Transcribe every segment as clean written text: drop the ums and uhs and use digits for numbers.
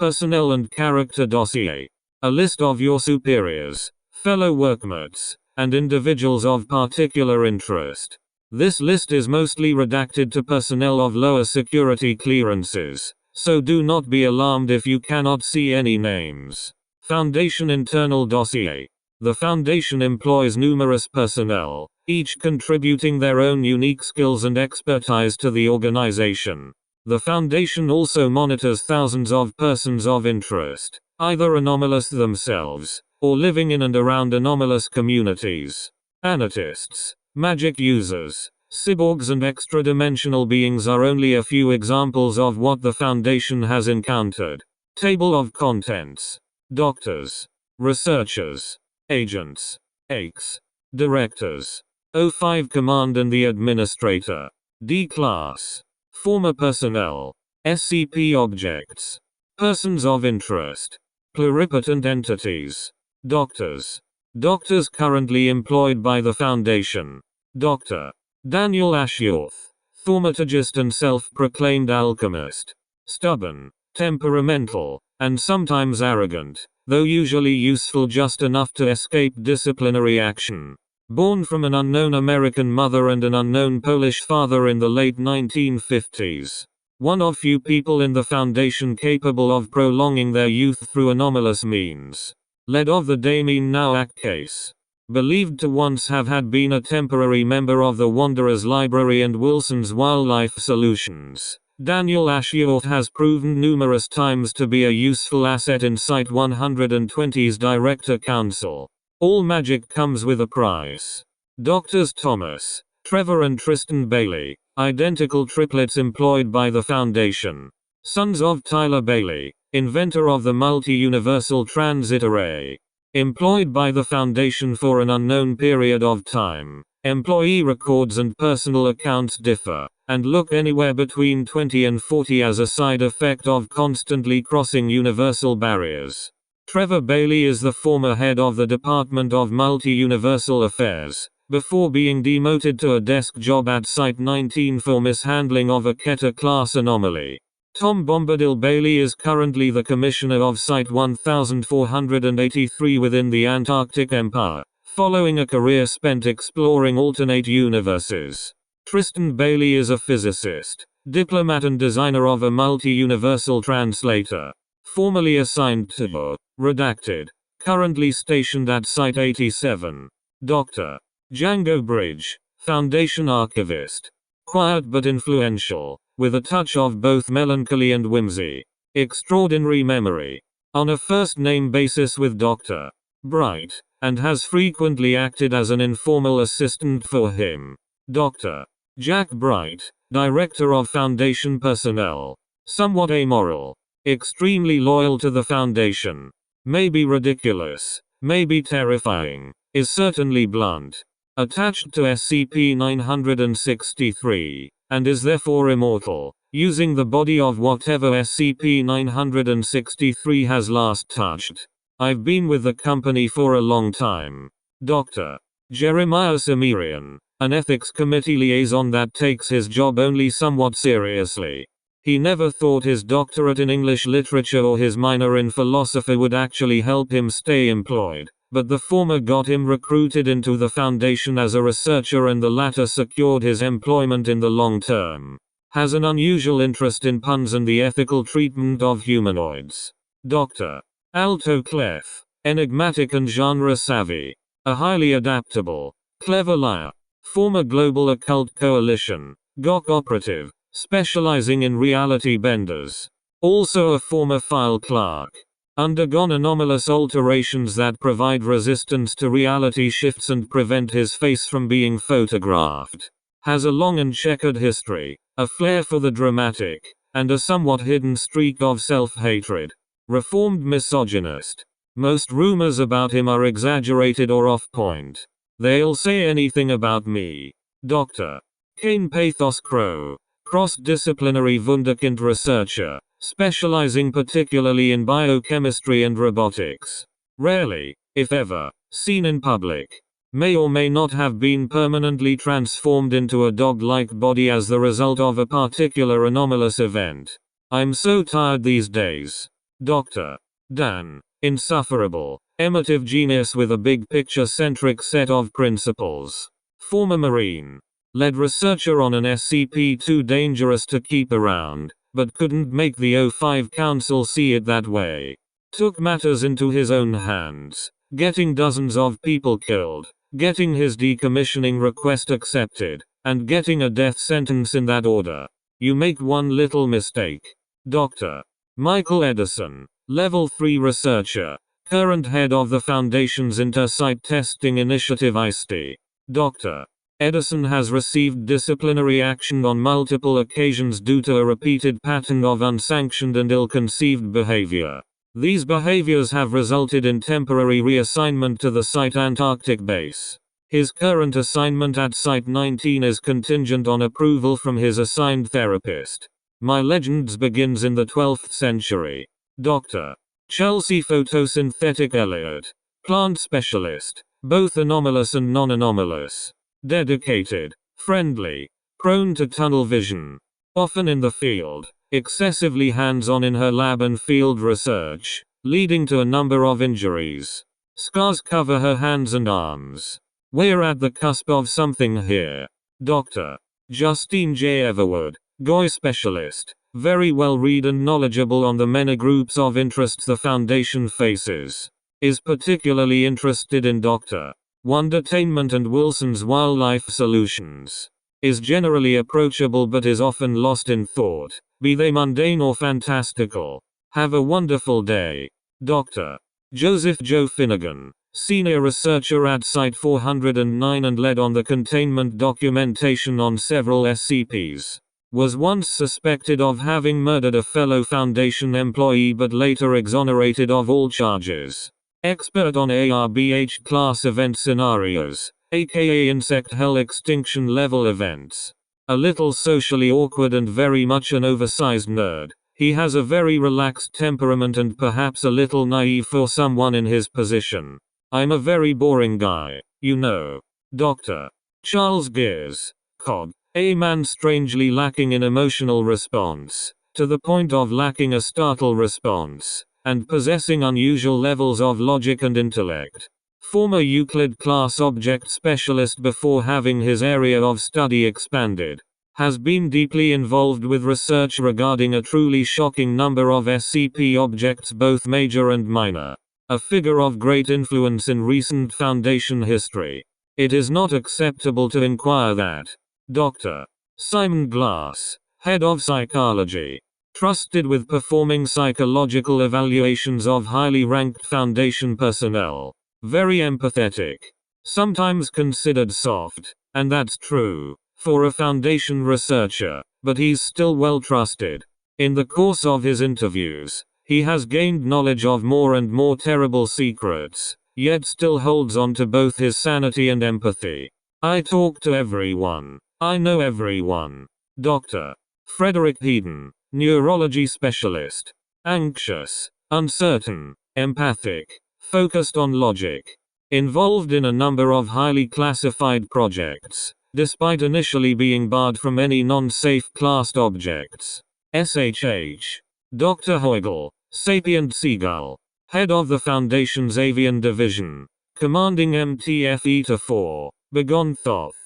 Personnel and Character Dossier. A list of your superiors, fellow workmates, and individuals of particular interest. This list is mostly redacted to personnel of lower security clearances, so do not be alarmed if you cannot see any names. Foundation Internal Dossier. The Foundation employs numerous personnel, each contributing their own unique skills and expertise to the organization. The Foundation also monitors thousands of persons of interest, either anomalous themselves, or living in and around anomalous communities. Anatists, magic users, cyborgs and extra-dimensional beings are only a few examples of what the Foundation has encountered. Table of Contents. Doctors, researchers, agents, AICs, directors, O5 Command and the Administrator. D Class. Former personnel. SCP Objects. Persons of interest. Pluripotent Entities. Doctors. Doctors currently employed by the Foundation. Dr. Daniel Ashworth. Thaumatologist and self-proclaimed alchemist. Stubborn, temperamental, and sometimes arrogant, though usually useful just enough to escape disciplinary action. Born from an unknown American mother and an unknown Polish father in the late 1950s. One of few people in the Foundation capable of prolonging their youth through anomalous means. Lead of the Damien Nowak case. Believed to once have had been a temporary member of the Wanderers Library and Wilson's Wildlife Solutions. Daniel Ashworth has proven numerous times to be a useful asset in Site 120's Director Council. All magic comes with a price. Doctors Thomas, Trevor and Tristan Bailey, identical triplets employed by the Foundation. Sons of Tyler Bailey, inventor of the multi-universal transit array. Employed by the Foundation for an unknown period of time. Employee records and personal accounts differ, and look anywhere between 20 and 40 as a side effect of constantly crossing universal barriers. Trevor Bailey is the former head of the Department of Multi-Universal Affairs, before being demoted to a desk job at Site 19 for mishandling of a Keter-class anomaly. Tom Bombadil Bailey is currently the Commissioner of Site 1483 within the Antarctic Empire, following a career spent exploring alternate universes. Tristan Bailey is a physicist, diplomat and designer of a multi-universal translator. Formerly assigned to redacted. Currently stationed at Site 87. Dr. Django Bridge, Foundation archivist. Quiet but influential, with a touch of both melancholy and whimsy. Extraordinary memory. On a first-name basis with Dr. Bright, and has frequently acted as an informal assistant for him. Dr. Jack Bright, Director of Foundation Personnel. Somewhat amoral. Extremely loyal to the Foundation. Maybe ridiculous, maybe terrifying, is certainly blunt. Attached to SCP-963, and is therefore immortal, using the body of whatever SCP-963 has last touched. I've been with the company for a long time. Dr. Jeremiah Samirian, an ethics committee liaison that takes his job only somewhat seriously. He never thought his doctorate in English literature or his minor in philosophy would actually help him stay employed, but the former got him recruited into the Foundation as a researcher and the latter secured his employment in the long term. Has an unusual interest in puns and the ethical treatment of humanoids. Dr. Alto Clef, enigmatic and genre savvy. A highly adaptable, clever liar. Former Global Occult Coalition, GOC operative. Specializing in reality benders. Also a former file clerk. Undergone anomalous alterations that provide resistance to reality shifts and prevent his face from being photographed. Has a long and checkered history, a flair for the dramatic, and a somewhat hidden streak of self-hatred. Reformed misogynist. Most rumors about him are exaggerated or off-point. They'll say anything about me. Dr. Kane Pathos Crow. Cross-disciplinary Wunderkind researcher, specializing particularly in biochemistry and robotics. Rarely, if ever, seen in public. May or may not have been permanently transformed into a dog-like body as the result of a particular anomalous event. I'm so tired these days. Dr. Dan. Insufferable. Emotive genius with a big picture-centric set of principles. Former Marine. Lead researcher on an SCP too dangerous to keep around, but couldn't make the O5 Council see it that way. Took matters into his own hands, getting dozens of people killed, getting his decommissioning request accepted, and getting a death sentence in that order. You make one little mistake. Dr. Michael Edison. Level 3 researcher. Current head of the Foundation's Intersite Testing Initiative AICs. Dr. Edison has received disciplinary action on multiple occasions due to a repeated pattern of unsanctioned and ill-conceived behavior. These behaviors have resulted in temporary reassignment to the Site Antarctic base. His current assignment at Site 19 is contingent on approval from his assigned therapist. My legends begins in the 12th century. Dr. Chelsea Photosynthetic Elliott. Plant specialist. Both anomalous and non-anomalous. Dedicated. Friendly. Prone to tunnel vision. Often in the field. Excessively hands-on in her lab and field research, leading to a number of injuries. Scars cover her hands and arms. We're at the cusp of something here. Dr. Justine J. Everwood. GOI specialist. Very well read and knowledgeable on the many groups of interests the Foundation faces. Is particularly interested in Dr. Wondertainment and Wilson's wildlife solutions. Is generally approachable but is often lost in thought, be they mundane or fantastical. Have a wonderful day. Dr. Joseph Joe Finnegan. Senior researcher at Site 409 and led on the containment documentation on several SCPs. Was once suspected of having murdered a fellow Foundation employee but later exonerated of all charges. Expert on ARBH class event scenarios, aka insect hell extinction level events. A little socially awkward and very much an oversized nerd. He has a very relaxed temperament and perhaps a little naive for someone in his position. I'm a very boring guy, you know. Dr. Charles Gears. Cog. A man strangely lacking in emotional response, to the point of lacking a startle response, and possessing unusual levels of logic and intellect. Former Euclid class object specialist before having his area of study expanded. Has been deeply involved with research regarding a truly shocking number of SCP objects both major and minor. A figure of great influence in recent Foundation history. It is not acceptable to inquire that. Dr. Simon Glass. Head of Psychology. Trusted with performing psychological evaluations of highly ranked Foundation personnel. Very empathetic. Sometimes considered soft, and that's true, for a Foundation researcher, but he's still well trusted. In the course of his interviews, he has gained knowledge of more and more terrible secrets, yet still holds on to both his sanity and empathy. I talk to everyone. I know everyone. Dr. Frederick Heaton. Neurology specialist. Anxious. Uncertain. Empathic. Focused on logic. Involved in a number of highly classified projects, despite initially being barred from any non-safe classed objects. SHH. Dr. Heugel. Sapient Seagull. Head of the Foundation's Avian Division. Commanding MTF-ETA-4. Begone Thoth.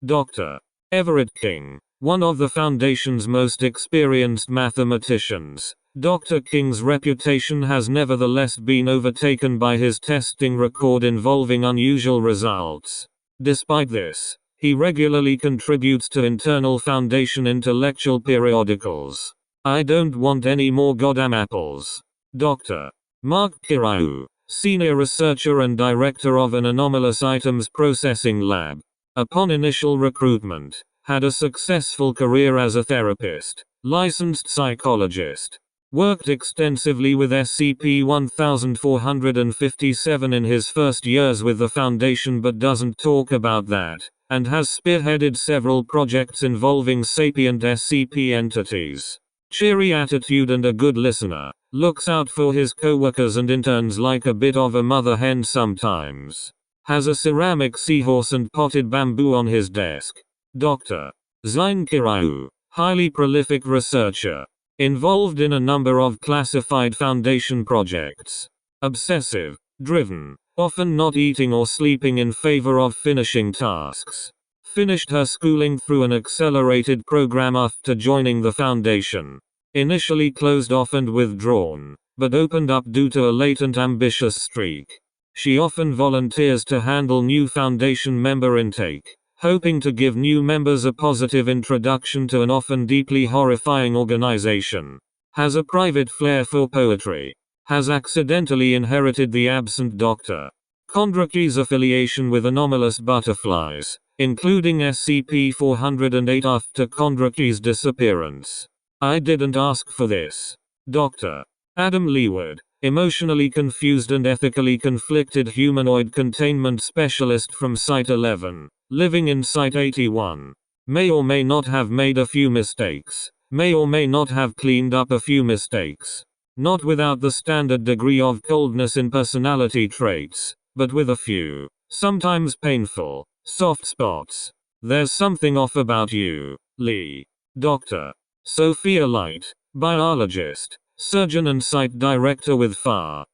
Dr. Everett King. One of the Foundation's most experienced mathematicians. Dr. King's reputation has nevertheless been overtaken by his testing record involving unusual results. Despite this, he regularly contributes to internal Foundation intellectual periodicals. I don't want any more goddamn apples. Dr. Mark Kirau. Senior researcher and director of an anomalous items processing lab. Upon initial recruitment, had a successful career as a therapist, licensed psychologist. Worked extensively with SCP-1457 in his first years with the Foundation but doesn't talk about that, and has spearheaded several projects involving sapient SCP entities. Cheery attitude and a good listener. Looks out for his coworkers and interns like a bit of a mother hen sometimes. Has a ceramic seahorse and potted bamboo on his desk. Dr. Zain Kirau. Highly prolific researcher. Involved in a number of classified Foundation projects. Obsessive. Driven. Often not eating or sleeping in favor of finishing tasks. Finished her schooling through an accelerated program after joining the Foundation. Initially closed off and withdrawn, but opened up due to a latent ambitious streak. She often volunteers to handle new Foundation member intake, hoping to give new members a positive introduction to an often deeply horrifying organization. Has a private flair for poetry. Has accidentally inherited the absent Dr. Kondraki's affiliation with anomalous butterflies, including SCP-408 after Kondraki's disappearance. I didn't ask for this. Dr. Adam Leeward, emotionally confused and ethically conflicted humanoid containment specialist from Site 11, living in Site 81. May or may not have made a few mistakes. May or may not have cleaned up a few mistakes. Not without the standard degree of coldness in personality traits, but with a few, sometimes painful, soft spots. There's something off about you, Lee. Dr. Sophia Light, biologist, surgeon and site director with far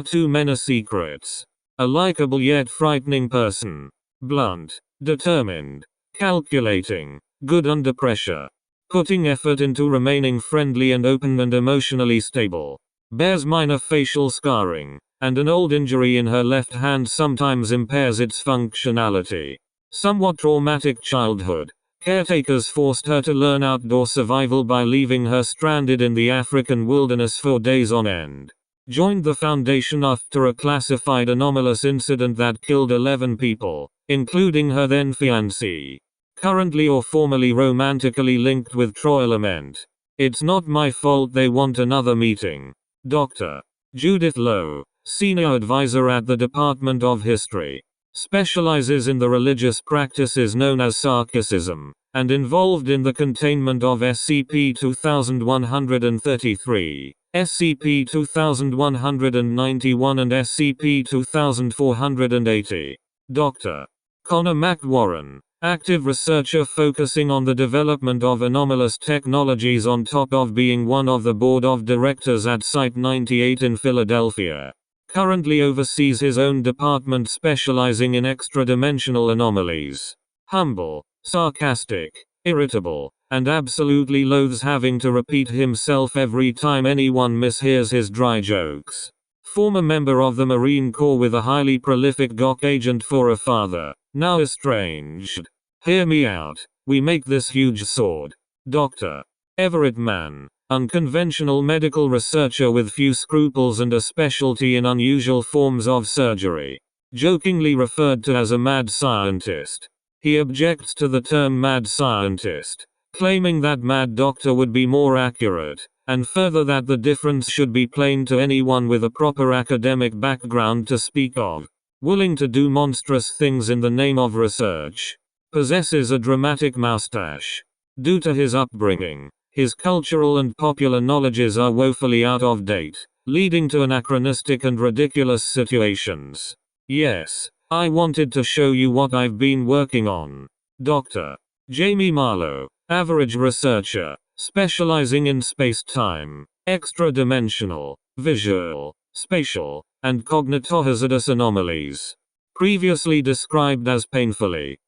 too many secrets. A likable yet frightening person. Blunt, determined, calculating, good under pressure. Putting effort into remaining friendly and open and emotionally stable. Bears minor facial scarring, and an old injury in her left hand sometimes impairs its functionality. Somewhat traumatic childhood. Caretakers forced her to learn outdoor survival by leaving her stranded in the African wilderness for days on end. Joined the Foundation after a classified anomalous incident that killed 11 people, including her then fiancé. Currently or formerly romantically linked with Troy Lament. It's not my fault they want another meeting. Dr. Judith Lowe, senior advisor at the Department of History. Specializes in the religious practices known as Sarkicism, and involved in the containment of SCP-2133, SCP-2191 and SCP-2480. Dr. Connor McWarren. Active researcher focusing on the development of anomalous technologies on top of being one of the board of directors at Site 98 in Philadelphia. Currently oversees his own department specializing in extra-dimensional anomalies. Humble, sarcastic, irritable, and absolutely loathes having to repeat himself every time anyone mishears his dry jokes. Former member of the Marine Corps with a highly prolific doc agent for a father, now estranged. Hear me out. We make this huge sword. Dr. Everett Mann, unconventional medical researcher with few scruples and a specialty in unusual forms of surgery. Jokingly referred to as a mad scientist. He objects to the term mad scientist, claiming that mad doctor would be more accurate, and further that the difference should be plain to anyone with a proper academic background to speak of. Willing to do monstrous things in the name of research. Possesses a dramatic mustache. Due to his upbringing, his cultural and popular knowledges are woefully out of date, leading to anachronistic and ridiculous situations. Yes, I wanted to show you what I've been working on. Dr. Jamie Marlowe, average researcher, specializing in space-time, extra-dimensional, visual, spatial, and cognitohazardous anomalies. Previously described as painfully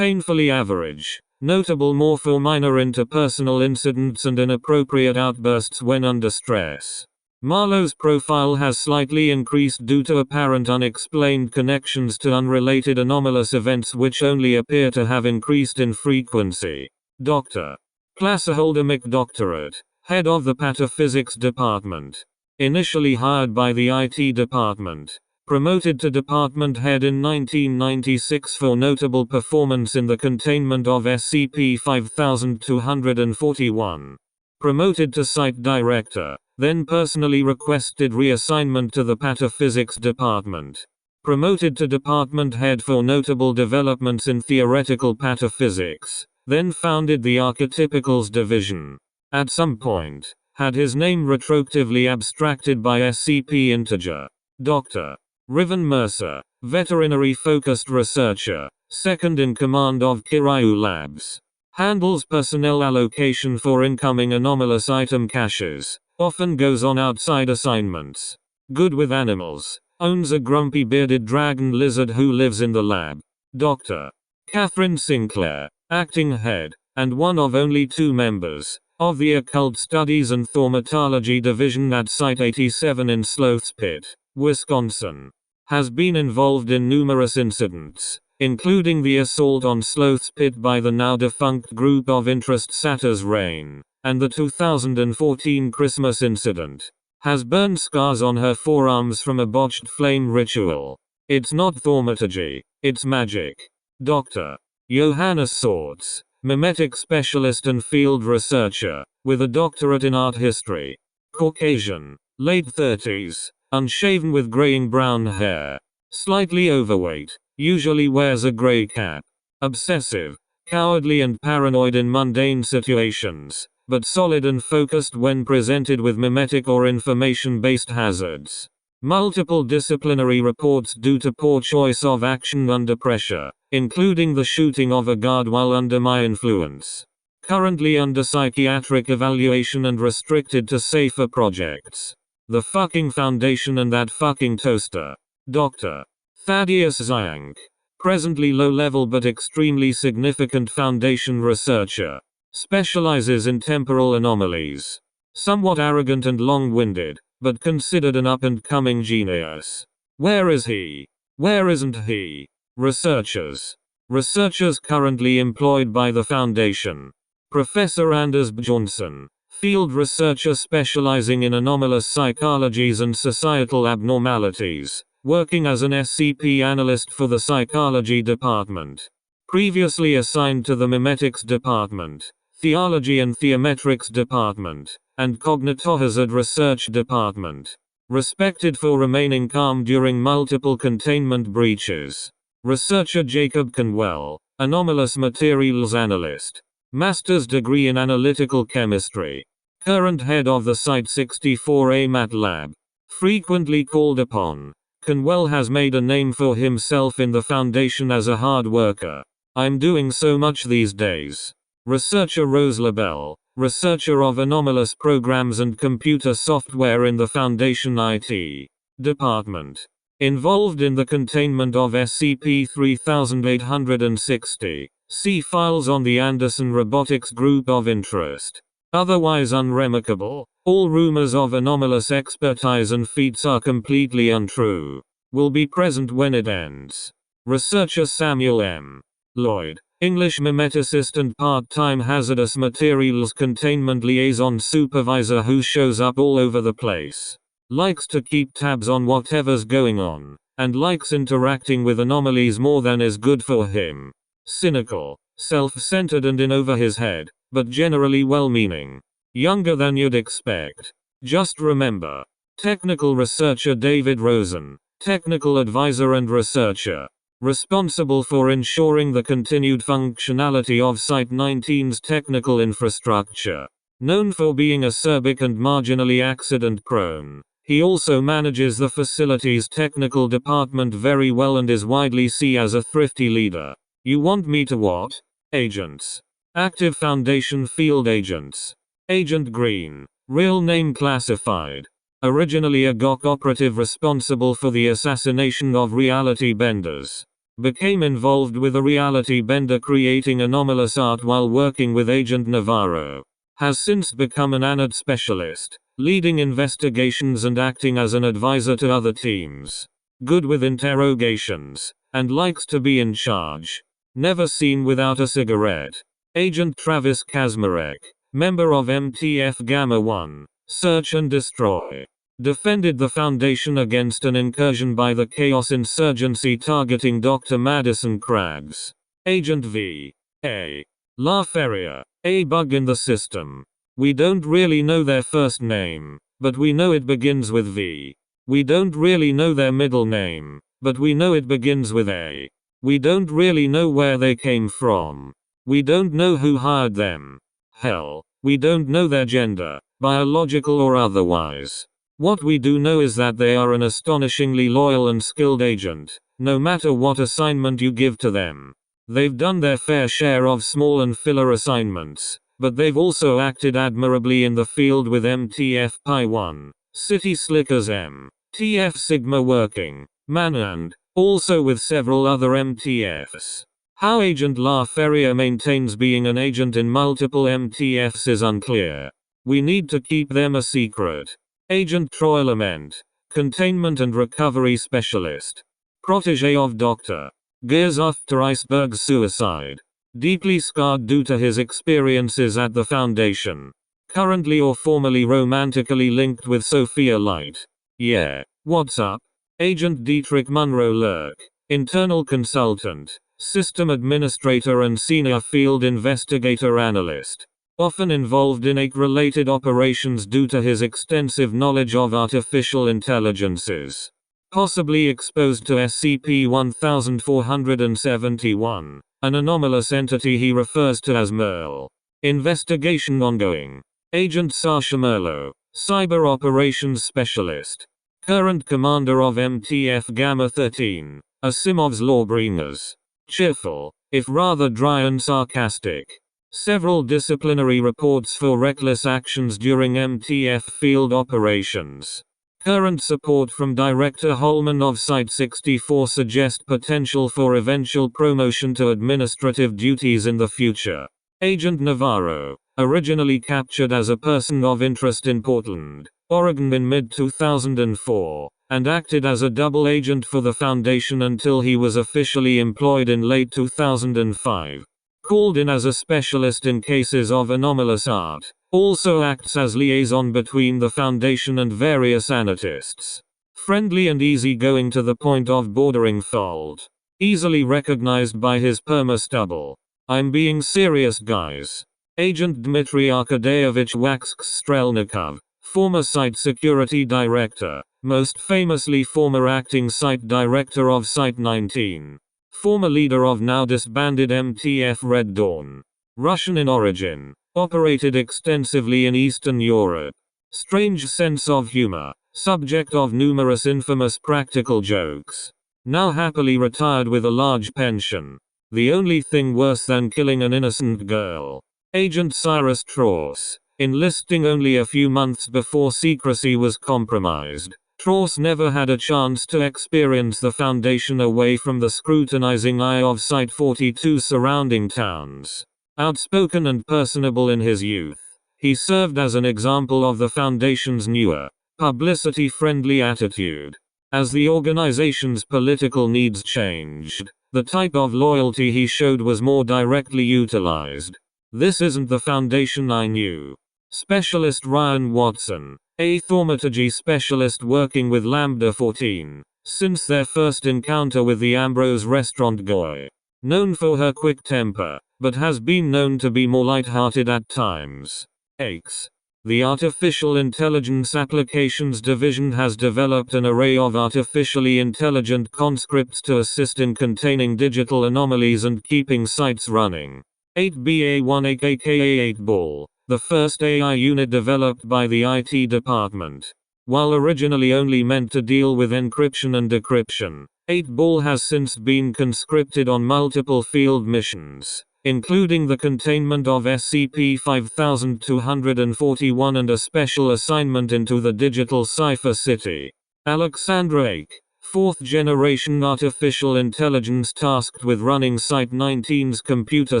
average. Notable more for minor interpersonal incidents and inappropriate outbursts when under stress. Marlowe's profile has slightly increased due to apparent unexplained connections to unrelated anomalous events which only appear to have increased in frequency. Dr. Placeholder McDoctorate, head of the Pataphysics Department. Initially hired by the IT department. Promoted to department head in 1996 for notable performance in the containment of SCP-5241. Promoted to site director, then personally requested reassignment to the Pataphysics department. Promoted to department head for notable developments in theoretical pataphysics, then founded the Archetypicals division. At some point, had his name retroactively abstracted by SCP Integer. Dr. Riven Mercer, veterinary-focused researcher, second in command of Kiryu Labs. Handles personnel allocation for incoming anomalous item caches. Often goes on outside assignments. Good with animals. Owns a grumpy bearded dragon lizard who lives in the lab. Dr. Catherine Sinclair, acting head, and one of only 2 members, of the Occult Studies and Thaumatology Division at Site 87 in Sloth's Pit, Wisconsin. Has been involved in numerous incidents, including the assault on Sloth's Pit by the now defunct Group of Interest Satyr's Reign, and the 2014 Christmas incident. Has burned scars on her forearms from a botched flame ritual. It's not thaumaturgy, it's magic. Dr. Johannes Swords, mimetic specialist and field researcher, with a doctorate in art history. Caucasian, late 30s, unshaven with graying brown hair. Slightly overweight, usually wears a gray cap. Obsessive, cowardly and paranoid in mundane situations, but solid and focused when presented with mimetic or information-based hazards. Multiple disciplinary reports due to poor choice of action under pressure, including the shooting of a guard while under my influence. Currently under psychiatric evaluation and restricted to safer projects. The fucking Foundation and that fucking toaster. Dr. Thaddeus Zhang. Presently low-level but extremely significant Foundation researcher. Specializes in temporal anomalies. Somewhat arrogant and long-winded, but considered an up-and-coming genius. Where is he? Where isn't he? Researchers. Researchers currently employed by the Foundation. Professor Anders Bjornsson, field researcher specializing in anomalous psychologies and societal abnormalities, working as an SCP analyst for the psychology department. Previously assigned to the mimetics department, theology and theometrics department, and cognitohazard research department. Respected for remaining calm during multiple containment breaches. Researcher Jacob Canwell, anomalous materials analyst. Master's degree in analytical chemistry. Current head of the Site 64A Mat Lab. Frequently called upon. Canwell has made a name for himself in the Foundation as a hard worker. I'm doing so much these days. Researcher Rose LaBelle, researcher of anomalous programs and computer software in the Foundation IT department. Involved in the containment of SCP-3860. See files on the Anderson Robotics Group of Interest. Otherwise unremarkable, all rumors of anomalous expertise and feats are completely untrue. Will be present when it ends. Researcher Samuel M. Lloyd, English mimeticist and part-time hazardous materials containment liaison supervisor who shows up all over the place. Likes to keep tabs on whatever's going on, and likes interacting with anomalies more than is good for him. Cynical, self-centered and in over his head, but generally well-meaning. Younger than you'd expect. Just remember. Technical researcher David Rosen, technical advisor and researcher. Responsible for ensuring the continued functionality of Site 19's technical infrastructure. Known for being acerbic and marginally accident-prone. He also manages the facility's technical department very well and is widely seen as a thrifty leader. You want me to what? Agents. Active Foundation field agents. Agent Green. Real name classified. Originally a GOC operative responsible for the assassination of reality benders. Became involved with a reality bender creating anomalous art while working with Agent Navarro. Has since become an ANAD specialist, leading investigations and acting as an advisor to other teams. Good with interrogations, and likes to be in charge. Never seen without a cigarette. Agent Travis Kazmarek, member of MTF Gamma 1, Search and Destroy. Defended the Foundation against an incursion by the Chaos Insurgency targeting Dr. Madison Krabs. Agent V. A. La Feria. A bug in the system. We don't really know their first name, but we know it begins with V. We don't really know their middle name, but we know it begins with A. We don't really know where they came from. We don't know who hired them. Hell, we don't know their gender, biological or otherwise. What we do know is that they are an astonishingly loyal and skilled agent, no matter what assignment you give to them. They've done their fair share of small and filler assignments, but they've also acted admirably in the field with MTF Pi 1, City Slickers MTF Sigma Working Man, and also with several other MTFs. How Agent La Ferrier maintains being an agent in multiple MTFs is unclear. We need to keep them a secret. Agent Troy Lament, Containment and Recovery Specialist. Protégé of Dr. Gears after Iceberg's suicide. Deeply scarred due to his experiences at the Foundation. Currently or formerly romantically linked with Sophia Light. Yeah, what's up? Agent Dietrich Munro Lurk, Internal Consultant, System Administrator and Senior Field Investigator Analyst. Often involved in AIC-related operations due to his extensive knowledge of artificial intelligences. Possibly exposed to SCP-1471, an anomalous entity he refers to as Merle. Investigation ongoing. Agent Sasha Merlo, Cyber Operations Specialist. Current Commander of MTF Gamma 13, Asimov's Lawbringers. Cheerful, if rather dry and sarcastic. Several disciplinary reports for reckless actions during MTF field operations. Current support from Director Holman of Site-64 suggest potential for eventual promotion to administrative duties in the future. Agent Navarro, originally captured as a person of interest in Portland, Oregon in mid-2004, and acted as a double agent for the Foundation until he was officially employed in late 2005. Called in as a specialist in cases of anomalous art, also acts as liaison between the Foundation and various anarchists. Friendly and easygoing to the point of bordering fault. Easily recognized by his perma-stubble. I'm being serious, guys. Agent Dmitry Arkadeyevich Waxk-Strelnikov, former Site Security Director, most famously former Acting Site Director of Site-19. Former leader of now disbanded MTF Red Dawn. Russian in origin. Operated extensively in Eastern Europe. Strange sense of humor. Subject of numerous infamous practical jokes. Now happily retired with a large pension. The only thing worse than killing an innocent girl. Agent Cyrus Tross. Enlisting only a few months before secrecy was compromised. Tross never had a chance to experience the Foundation away from the scrutinizing eye of Site-42 surrounding towns. Outspoken and personable in his youth, he served as an example of the Foundation's newer, publicity-friendly attitude. As the organization's political needs changed, the type of loyalty he showed was more directly utilized. This isn't the Foundation I knew. Specialist Ryan Watson, a thaumaturgy specialist working with Lambda 14, since their first encounter with the Ambrose restaurant Goy. Known for her quick temper, but has been known to be more light-hearted at times. AICs. The Artificial Intelligence Applications Division has developed an array of artificially intelligent conscripts to assist in containing digital anomalies and keeping sites running. 8BA1 aka 8-Ball, the first AI unit developed by the IT department. While originally only meant to deal with encryption and decryption, 8-Ball has since been conscripted on multiple field missions, including the containment of SCP-5241 and a special assignment into the digital Cipher City. Alexandra Ake, 4th generation artificial intelligence tasked with running Site-19's computer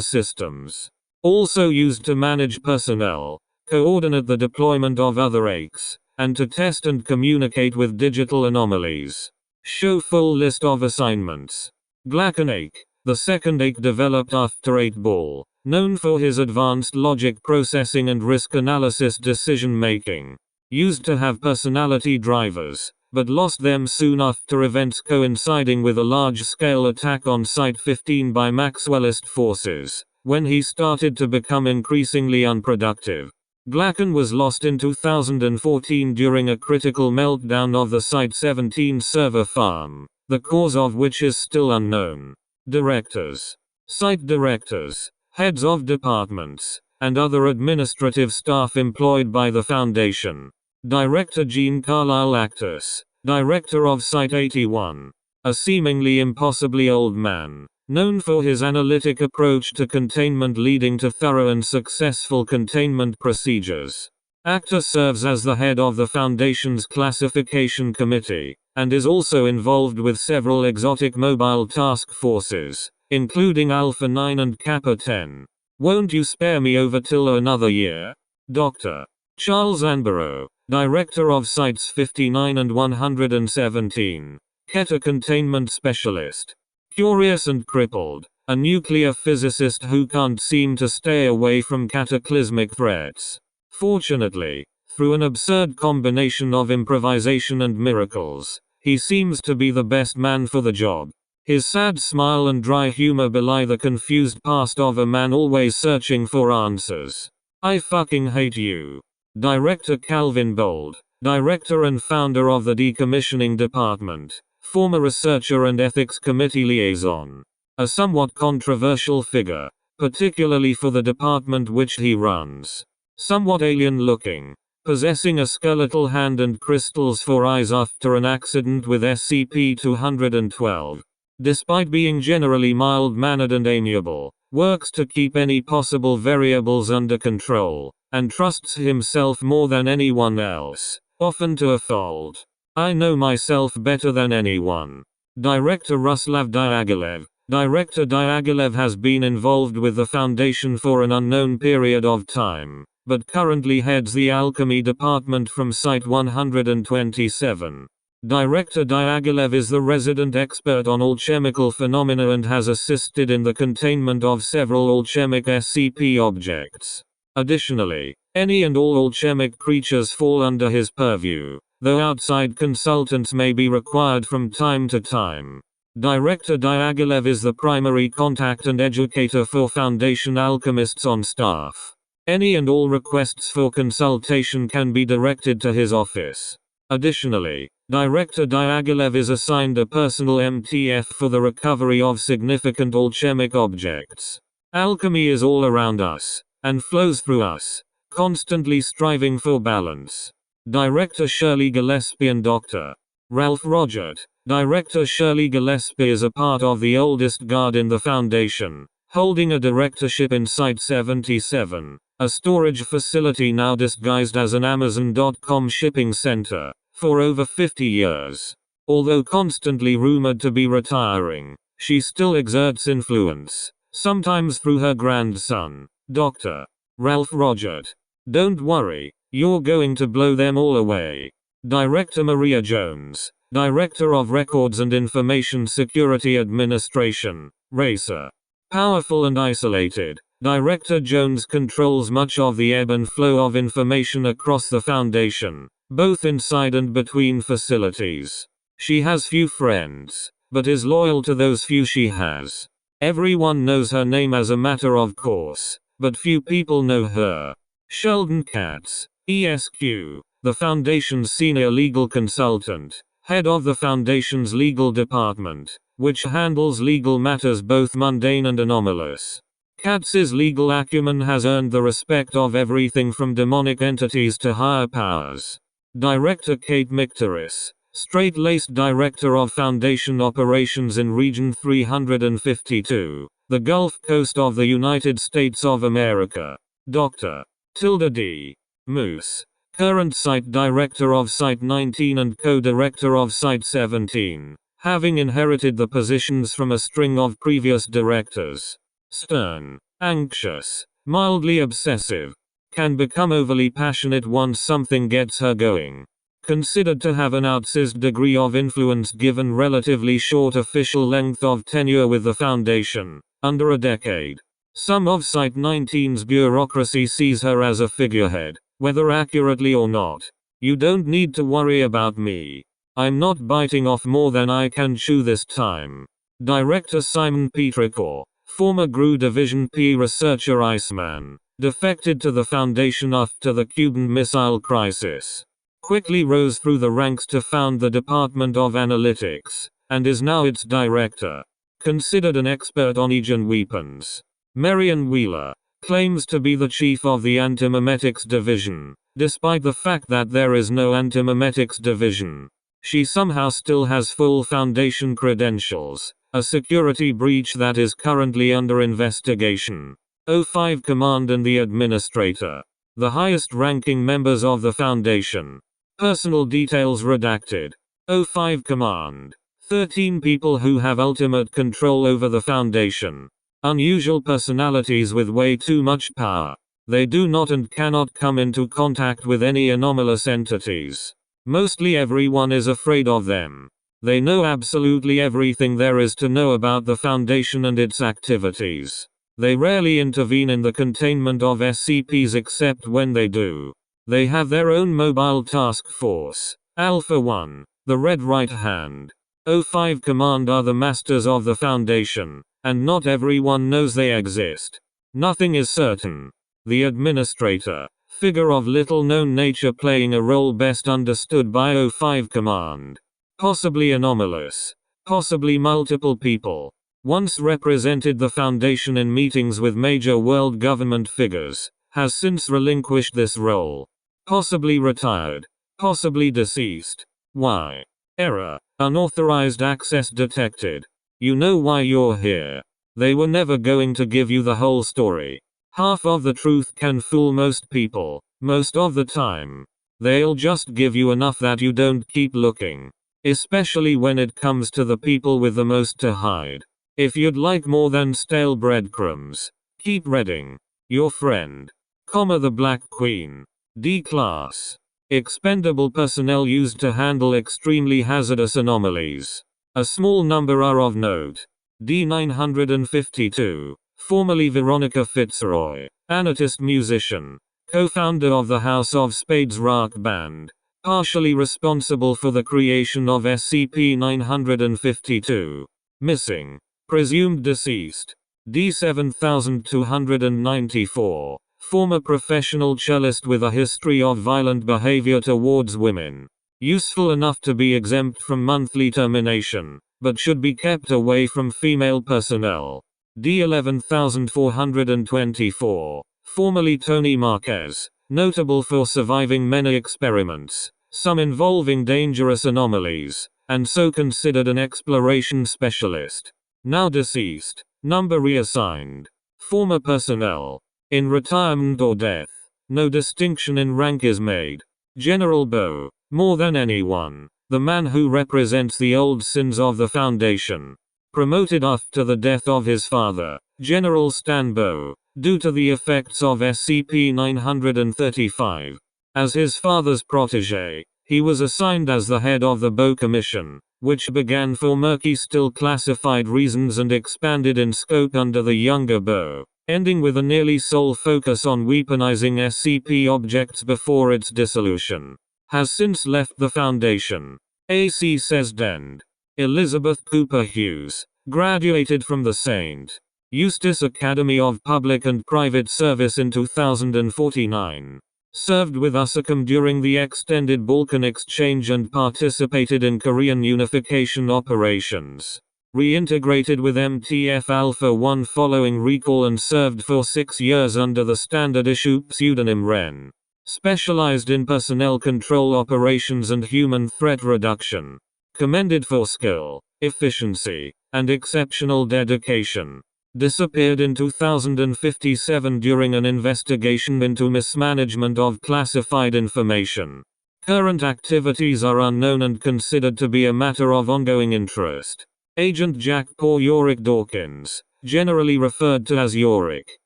systems. Also used to manage personnel, coordinate the deployment of other AICs, and to test and communicate with digital anomalies. Show full list of assignments. Glaken AIC, the second AIC developed after 8-Ball, known for his advanced logic processing and risk analysis decision making. Used to have personality drivers, but lost them soon after events coinciding with a large-scale attack on Site-15 by Maxwellist forces, when he started to become increasingly unproductive. Glaken was lost in 2014 during a critical meltdown of the Site-17 server farm, the cause of which is still unknown. Directors, site directors, heads of departments, and other administrative staff employed by the Foundation. Director Jean Carlisle Actus, Director of Site-81. A seemingly impossibly old man, Known for his analytic approach to containment leading to thorough and successful containment procedures. Actor serves as the head of the Foundation's classification committee, and is also involved with several exotic mobile task forces, including Alpha 9 and Kappa 10. Won't you spare me over till another year? Dr. Charles Anborough, Director of Sites 59 and 117. Keter Containment Specialist. Curious and crippled, a nuclear physicist who can't seem to stay away from cataclysmic threats. Fortunately, through an absurd combination of improvisation and miracles, he seems to be the best man for the job. His sad smile and dry humor belie the confused past of a man always searching for answers. I fucking hate you. Director Calvin Bold, Director and founder of the Decommissioning Department, former researcher and ethics committee liaison. A somewhat controversial figure, particularly for the department which he runs. Somewhat alien-looking, possessing a skeletal hand and crystals for eyes after an accident with SCP-212. Despite being generally mild-mannered and amiable, works to keep any possible variables under control, and trusts himself more than anyone else, often to a fault. I know myself better than anyone. Director Ruslav Diaghilev. Director Diaghilev has been involved with the Foundation for an unknown period of time, but currently heads the Alchemy Department from Site 127. Director Diaghilev is the resident expert on alchemical phenomena and has assisted in the containment of several alchemic SCP objects. Additionally, any and all alchemic creatures fall under his purview, though outside consultants may be required from time to time. Director Diaghilev is the primary contact and educator for Foundation alchemists on staff. Any and all requests for consultation can be directed to his office. Additionally, Director Diaghilev is assigned a personal MTF for the recovery of significant alchemic objects. Alchemy is all around us, and flows through us, constantly striving for balance. Director Shirley Gillespie and Dr. Ralph Rogert. Director Shirley Gillespie is a part of the oldest guard in the Foundation, holding a directorship in Site 77, a storage facility now disguised as an Amazon.com shipping center, for over 50 years. Although constantly rumored to be retiring, she still exerts influence, sometimes through her grandson, Dr. Ralph Rogert. Don't worry, you're going to blow them all away. Director Maria Jones, Director of Records and Information Security Administration, RACER. Powerful and isolated, Director Jones controls much of the ebb and flow of information across the Foundation, both inside and between facilities. She has few friends, but is loyal to those few she has. Everyone knows her name as a matter of course, but few people know her. Sheldon Katz, ESQ, the Foundation's senior legal consultant, head of the Foundation's legal department, which handles legal matters both mundane and anomalous. Katz's legal acumen has earned the respect of everything from demonic entities to higher powers. Director Kate Micteris, straight-laced Director of Foundation Operations in Region 352, the Gulf Coast of the United States of America. Dr. Tilda D. Moose, current Site Director of Site 19 and Co-Director of Site 17, having inherited the positions from a string of previous directors. Stern, anxious, mildly obsessive, can become overly passionate once something gets her going. Considered to have an outsized degree of influence given relatively short official length of tenure with the Foundation, under a decade. Some of Site 19's bureaucracy sees her as a figurehead, whether accurately or not. You don't need to worry about me. I'm not biting off more than I can chew this time. Director Simon Petrichor, former GRU Division P researcher Iceman, defected to the Foundation after the Cuban Missile Crisis. Quickly rose through the ranks to found the Department of Analytics, and is now its director. Considered an expert on Aegean weapons. Marion Wheeler claims to be the chief of the Antimemetics Division, despite the fact that there is no Antimemetics Division. She somehow still has full Foundation credentials, A security breach that is currently under investigation. O5 Command and the Administrator. The highest-ranking members of the Foundation. Personal details redacted. O5 Command. 13 people who have ultimate control over the Foundation. Unusual personalities with way too much power. They do not and cannot come into contact with any anomalous entities. Mostly everyone is afraid of them. They know absolutely everything there is to know about the Foundation and its activities. They rarely intervene in the containment of SCPs except when they do. They have their own mobile task force. Alpha 1, the Red Right Hand. O5 Command are the masters of the Foundation, and not everyone knows they exist. Nothing is certain. The Administrator, figure of little-known nature playing a role best understood by O5 Command. Possibly anomalous. Possibly multiple people. Once represented the Foundation in meetings with major world government figures, has since relinquished this role. Possibly retired. Possibly deceased. Why? Error. Unauthorized access detected. You know why you're here. They were never going to give you the whole story. Half of the truth can fool most people, most of the time. They'll just give you enough that you don't keep looking. Especially when it comes to the people with the most to hide. If you'd like more than stale breadcrumbs, keep reading. Your friend, the Black Queen. D-Class. Expendable personnel used to handle extremely hazardous anomalies. A small number are of note. D-952. Formerly Veronica Fitzroy. Anarchist musician. Co-founder of the House of Spades rock band. Partially responsible for the creation of SCP-952. Missing. Presumed deceased. D-7294. Former professional cellist with a history of violent behavior towards women. Useful enough to be exempt from monthly termination, but should be kept away from female personnel. D-11424. Formerly Tony Marquez. Notable for surviving many experiments, some involving dangerous anomalies, and so considered an exploration specialist. Now deceased. Number reassigned. Former personnel. In retirement or death, no distinction in rank is made. General Bo, more than anyone, the man who represents the old sins of the Foundation. Promoted after the death of his father, General Stan Bo, due to the effects of SCP-935. As his father's protege, he was assigned as the head of the Bo Commission, which began for murky still classified reasons and expanded in scope under the younger Bo, ending with a nearly sole focus on weaponizing SCP Objects before its dissolution. Has since left the Foundation. AC says Dend. Elizabeth Cooper Hughes, graduated from the St. Eustace Academy of Public and Private Service in 2049. Served with USACOM during the extended Balkan Exchange and participated in Korean unification operations. Reintegrated with MTF Alpha 1 following recall and served for 6 years under the standard issue pseudonym Ren. Specialized in personnel control operations and human threat reduction. Commended for skill, efficiency, and exceptional dedication. Disappeared in 2057 during an investigation into mismanagement of classified information. Current activities are unknown and considered to be a matter of ongoing interest. Agent Jack Paul Yorick Dawkins, generally referred to as Yorick.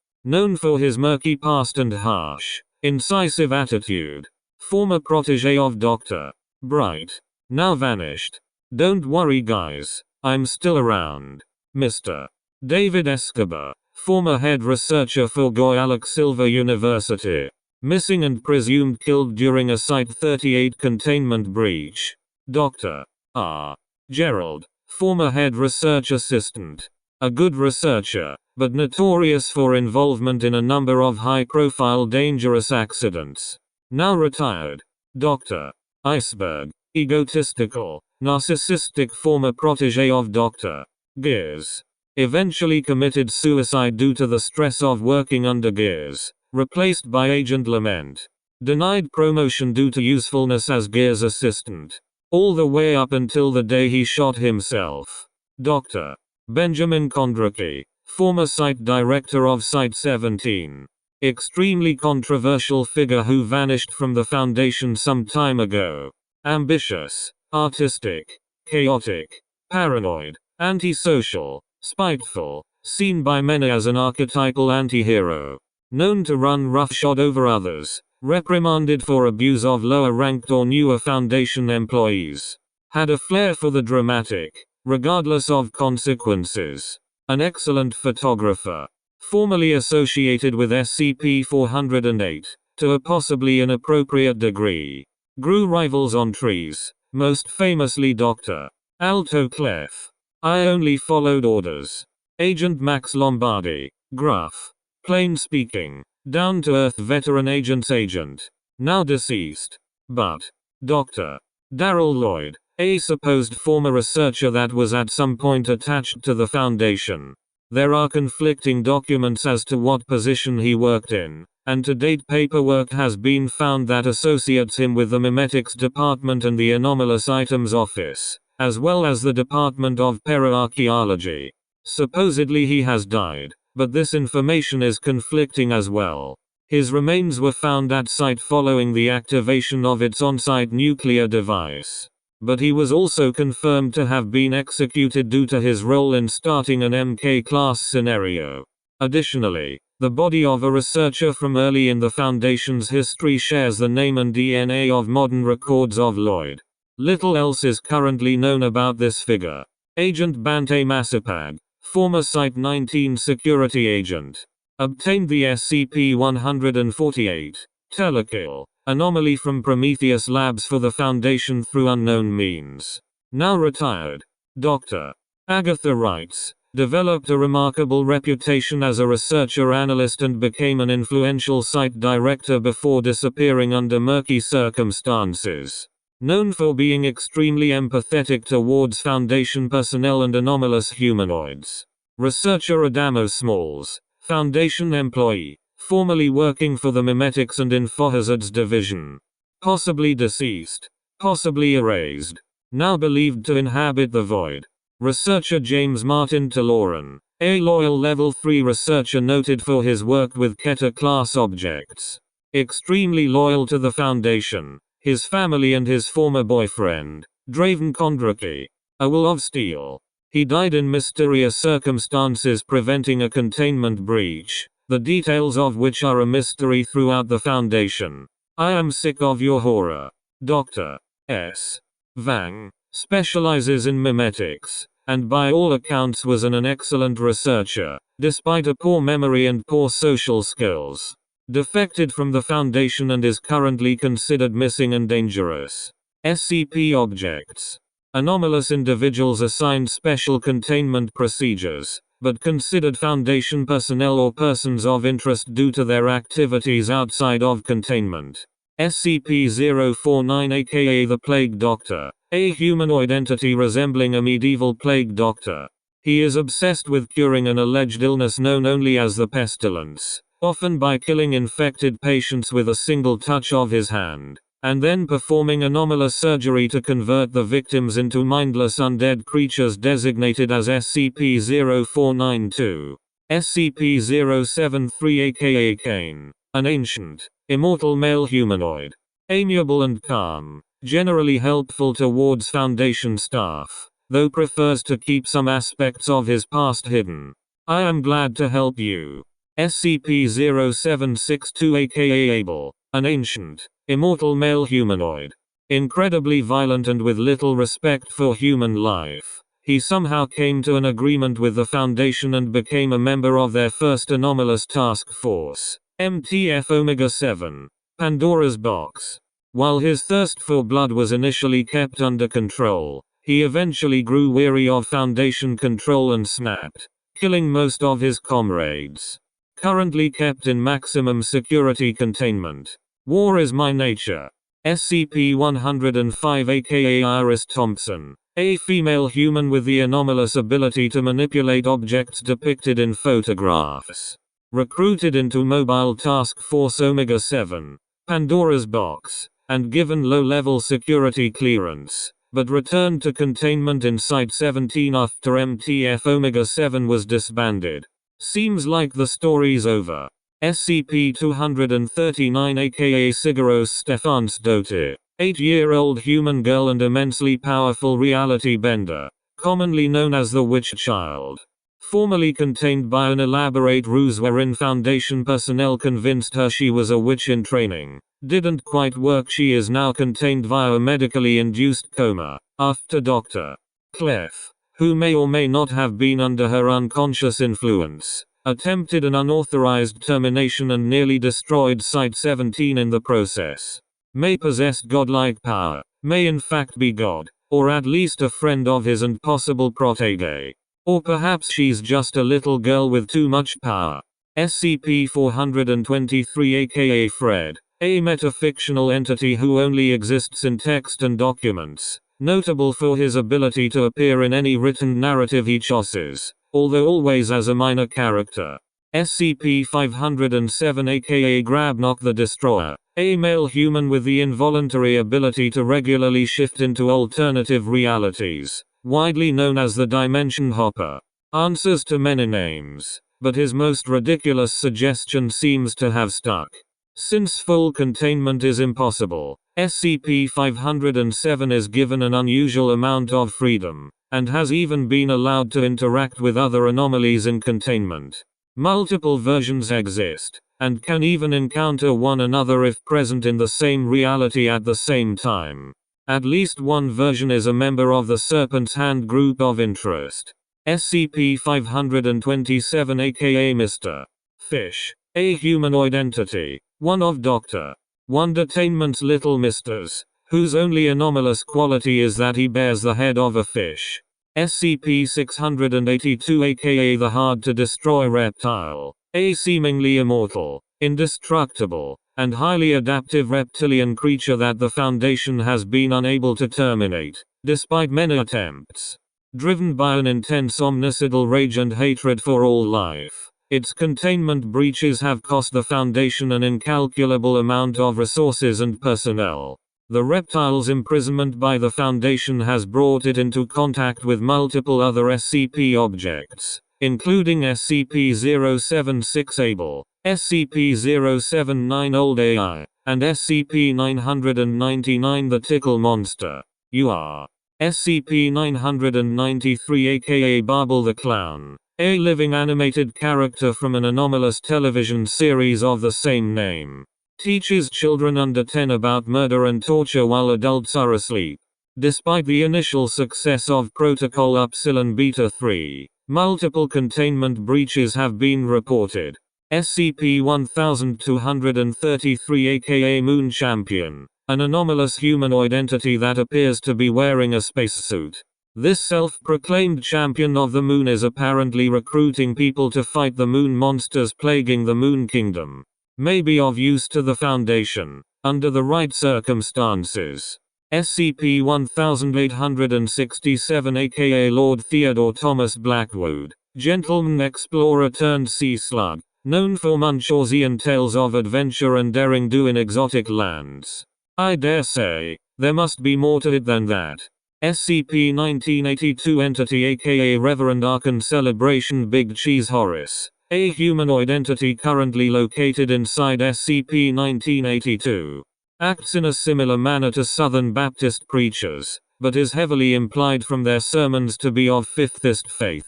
Known for his murky past and harsh, incisive attitude. Former protege of Dr. Bright. Now vanished. Don't worry guys, I'm still around. Mr. David Escobar, former head researcher for Goyalak Silva University. Missing and presumed killed during a Site-38 containment breach. Dr. R. Gerald, former head research assistant. A good researcher, but notorious for involvement in a number of high-profile dangerous accidents. Now retired. Dr. Iceberg, egotistical, narcissistic former protege of Dr. Gears. Eventually committed suicide due to the stress of working under Gears. Replaced by Agent Lament. Denied promotion due to usefulness as Gears assistant. All the way up until the day he shot himself. Dr. Benjamin Kondracki, former site director of Site 17. Extremely controversial figure who vanished from the Foundation some time ago. Ambitious, artistic, chaotic, paranoid, antisocial, spiteful, seen by many as an archetypal anti-hero. Known to run roughshod over others, reprimanded for abuse of lower-ranked or newer Foundation employees. Had a flair for the dramatic, regardless of consequences. An excellent photographer. Formerly associated with SCP-408, to a possibly inappropriate degree. Grew rivals on trees, most famously Dr. Alto Clef. I only followed orders. Agent Max Lombardi. Gruff. Plain speaking. Down-to-earth veteran agent's agent. Now deceased. But Dr. Darrell Lloyd, a supposed former researcher that was at some point attached to the Foundation. There are conflicting documents as to what position he worked in, and to date paperwork has been found that associates him with the Memetics Department and the Anomalous Items Office, as well as the Department of Paraarchaeology. Supposedly he has died, but this information is conflicting as well. His remains were found at site following the activation of its on-site nuclear device. But he was also confirmed to have been executed due to his role in starting an MK-class scenario. Additionally, the body of a researcher from early in the Foundation's history shares the name and DNA of modern records of Lloyd. Little else is currently known about this figure. Agent Bante Masipag, former Site-19 security agent. Obtained the SCP-148, Telekill, anomaly from Prometheus Labs for the Foundation through unknown means. Now retired. Dr. Agatha writes, developed a remarkable reputation as a researcher analyst and became an influential site director before disappearing under murky circumstances. Known for being extremely empathetic towards Foundation personnel and anomalous humanoids. Researcher Adamo Smalls, Foundation employee, formerly working for the Memetics and Infohazards Division. Possibly deceased. Possibly erased. Now believed to inhabit the void. Researcher James Martin Taloran, a loyal Level 3 researcher noted for his work with Keter-class objects. Extremely loyal to the Foundation, his family and his former boyfriend, Draven Kondracki. A will of steel. He died in mysterious circumstances preventing a containment breach, the details of which are a mystery throughout the Foundation. I am sick of your horror. Dr. S. Vang specializes in memetics, and by all accounts was an excellent researcher, despite a poor memory and poor social skills. Defected from the Foundation and is currently considered missing and dangerous. SCP Objects. Anomalous individuals assigned special containment procedures, but considered Foundation personnel or persons of interest due to their activities outside of containment. SCP-049 aka the Plague Doctor, a humanoid entity resembling a medieval plague doctor. He is obsessed with curing an alleged illness known only as the pestilence, often by killing infected patients with a single touch of his hand, and then performing anomalous surgery to convert the victims into mindless undead creatures designated as SCP-0492. SCP-073 aka Kane, an ancient, immortal male humanoid. Amiable and calm, generally helpful towards Foundation staff, though prefers to keep some aspects of his past hidden. I am glad to help you. SCP-0762 aka Abel, an ancient, immortal male humanoid. Incredibly violent and with little respect for human life. He somehow came to an agreement with the Foundation and became a member of their first anomalous task force, MTF Omega-7, Pandora's Box. While his thirst for blood was initially kept under control, he eventually grew weary of Foundation control and snapped, killing most of his comrades. Currently kept in maximum security containment. War is my nature. SCP-105 aka Iris Thompson, a female human with the anomalous ability to manipulate objects depicted in photographs. Recruited into Mobile Task Force Omega-7, Pandora's Box, and given low-level security clearance, but returned to containment in Site-17 after MTF Omega-7 was disbanded. Seems like the story's over. SCP-239 aka Sigaros Stefans Dotir, 8-year-old human girl and immensely powerful reality bender, commonly known as the Witch Child. Formerly contained by an elaborate ruse wherein Foundation personnel convinced her she was a witch in training. Didn't quite work. She is now contained via a medically induced coma, after Dr. Clef, who may or may not have been under her unconscious influence, attempted an unauthorized termination and nearly destroyed Site-17 in the process. May possess godlike power, may in fact be God, or at least a friend of his and possible protege. Or perhaps she's just a little girl with too much power. SCP-423 aka Fred, a metafictional entity who only exists in text and documents, notable for his ability to appear in any written narrative he chooses, although always as a minor character. SCP-507 aka Grabnock the Destroyer, a male human with the involuntary ability to regularly shift into alternative realities, widely known as the Dimension Hopper. Answers to many names, but his most ridiculous suggestion seems to have stuck. Since full containment is impossible, SCP-507 is given an unusual amount of freedom, and has even been allowed to interact with other anomalies in containment. Multiple versions exist, and can even encounter one another if present in the same reality at the same time. At least one version is a member of the Serpent's Hand group of interest. SCP-527 aka Mr. Fish, a humanoid entity, one of Dr. Wondertainment's Little Misters, whose only anomalous quality is that he bears the head of a fish. SCP-682 aka the Hard-to-Destroy Reptile, a seemingly immortal, indestructible, and highly adaptive reptilian creature that the Foundation has been unable to terminate, despite many attempts. Driven by an intense omnicidal rage and hatred for all life, its containment breaches have cost the Foundation an incalculable amount of resources and personnel. The reptile's imprisonment by the Foundation has brought it into contact with multiple other SCP objects, including SCP-076 Able, SCP-079 Old AI, and SCP-999 the Tickle Monster. UR. SCP-993 aka Barble the Clown, a living animated character from an anomalous television series of the same name. Teaches children under 10 about murder and torture while adults are asleep. Despite the initial success of Protocol Upsilon Beta 3, multiple containment breaches have been reported. SCP-1233 aka Moon Champion, an anomalous humanoid entity that appears to be wearing a spacesuit. This self-proclaimed champion of the moon is apparently recruiting people to fight the moon monsters plaguing the Moon Kingdom. May be of use to the Foundation, under the right circumstances. SCP-1867 aka Lord Theodore Thomas Blackwood, gentleman explorer turned sea slug, known for Munchausian tales of adventure and daring-do in exotic lands. I dare say, there must be more to it than that. SCP-1982 entity aka Reverend Archon Celebration Big Cheese Horace, a humanoid entity currently located inside SCP-1982. Acts in a similar manner to Southern Baptist preachers, but is heavily implied from their sermons to be of Fifthist faith.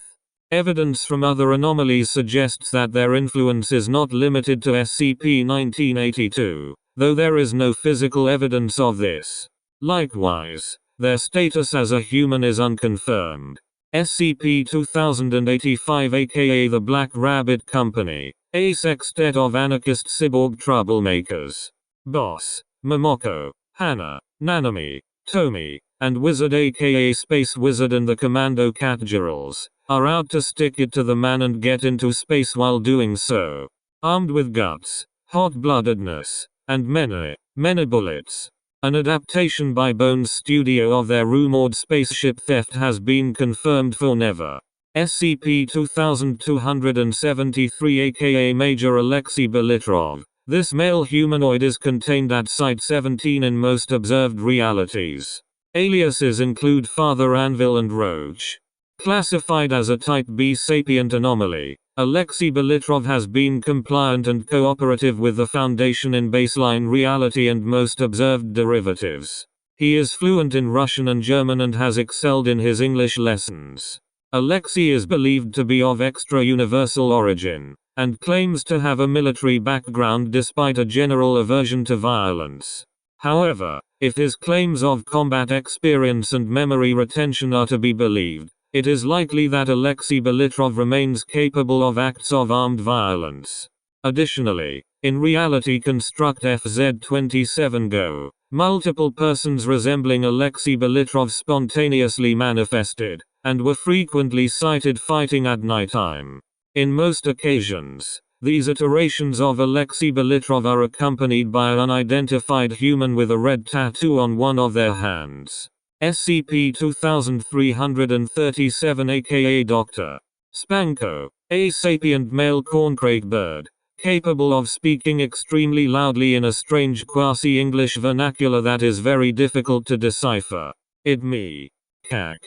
Evidence from other anomalies suggests that their influence is not limited to SCP-1982, though there is no physical evidence of this. Likewise, their status as a human is unconfirmed. SCP-2085 aka the Black Rabbit Company, a sextet of anarchist cyborg troublemakers. Boss, Momoko, Hana, Nanami, Tomi, and Wizard aka Space Wizard and the Commando Catgirls, are out to stick it to the man and get into space while doing so. Armed with guts, hot-bloodedness, and many bullets. An adaptation by Bones Studio of their rumored spaceship theft has been confirmed for Never. SCP-2273 aka Major Alexei Belitrov. This male humanoid is contained at Site-17 in most observed realities. Aliases include Father Anvil and Roach. Classified as a Type B sapient anomaly, Alexei Belitrov has been compliant and cooperative with the Foundation in baseline reality and most observed derivatives. He is fluent in Russian and German and has excelled in his English lessons. Alexei is believed to be of extra-universal origin, and claims to have a military background despite a general aversion to violence. However, if his claims of combat experience and memory retention are to be believed, it is likely that Alexei Belitrov remains capable of acts of armed violence. Additionally, in reality construct FZ27-GO, multiple persons resembling Alexei Belitrov spontaneously manifested, and were frequently sighted fighting at nighttime. In most occasions, these iterations of Alexei Belitrov are accompanied by an unidentified human with a red tattoo on one of their hands. SCP-2337 aka Dr. Spanko, a sapient male corncrake bird, capable of speaking extremely loudly in a strange quasi-English vernacular that is very difficult to decipher. It me. Kak.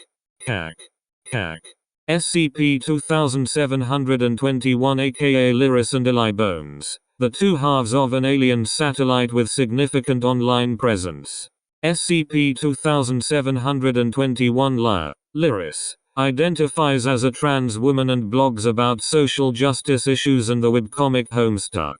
Kak. Kak. SCP-2721 aka Lyris and Eli Bones, the two halves of an alien satellite with significant online presence. SCP-2721 Lyris identifies as a trans woman and blogs about social justice issues and the webcomic Homestuck.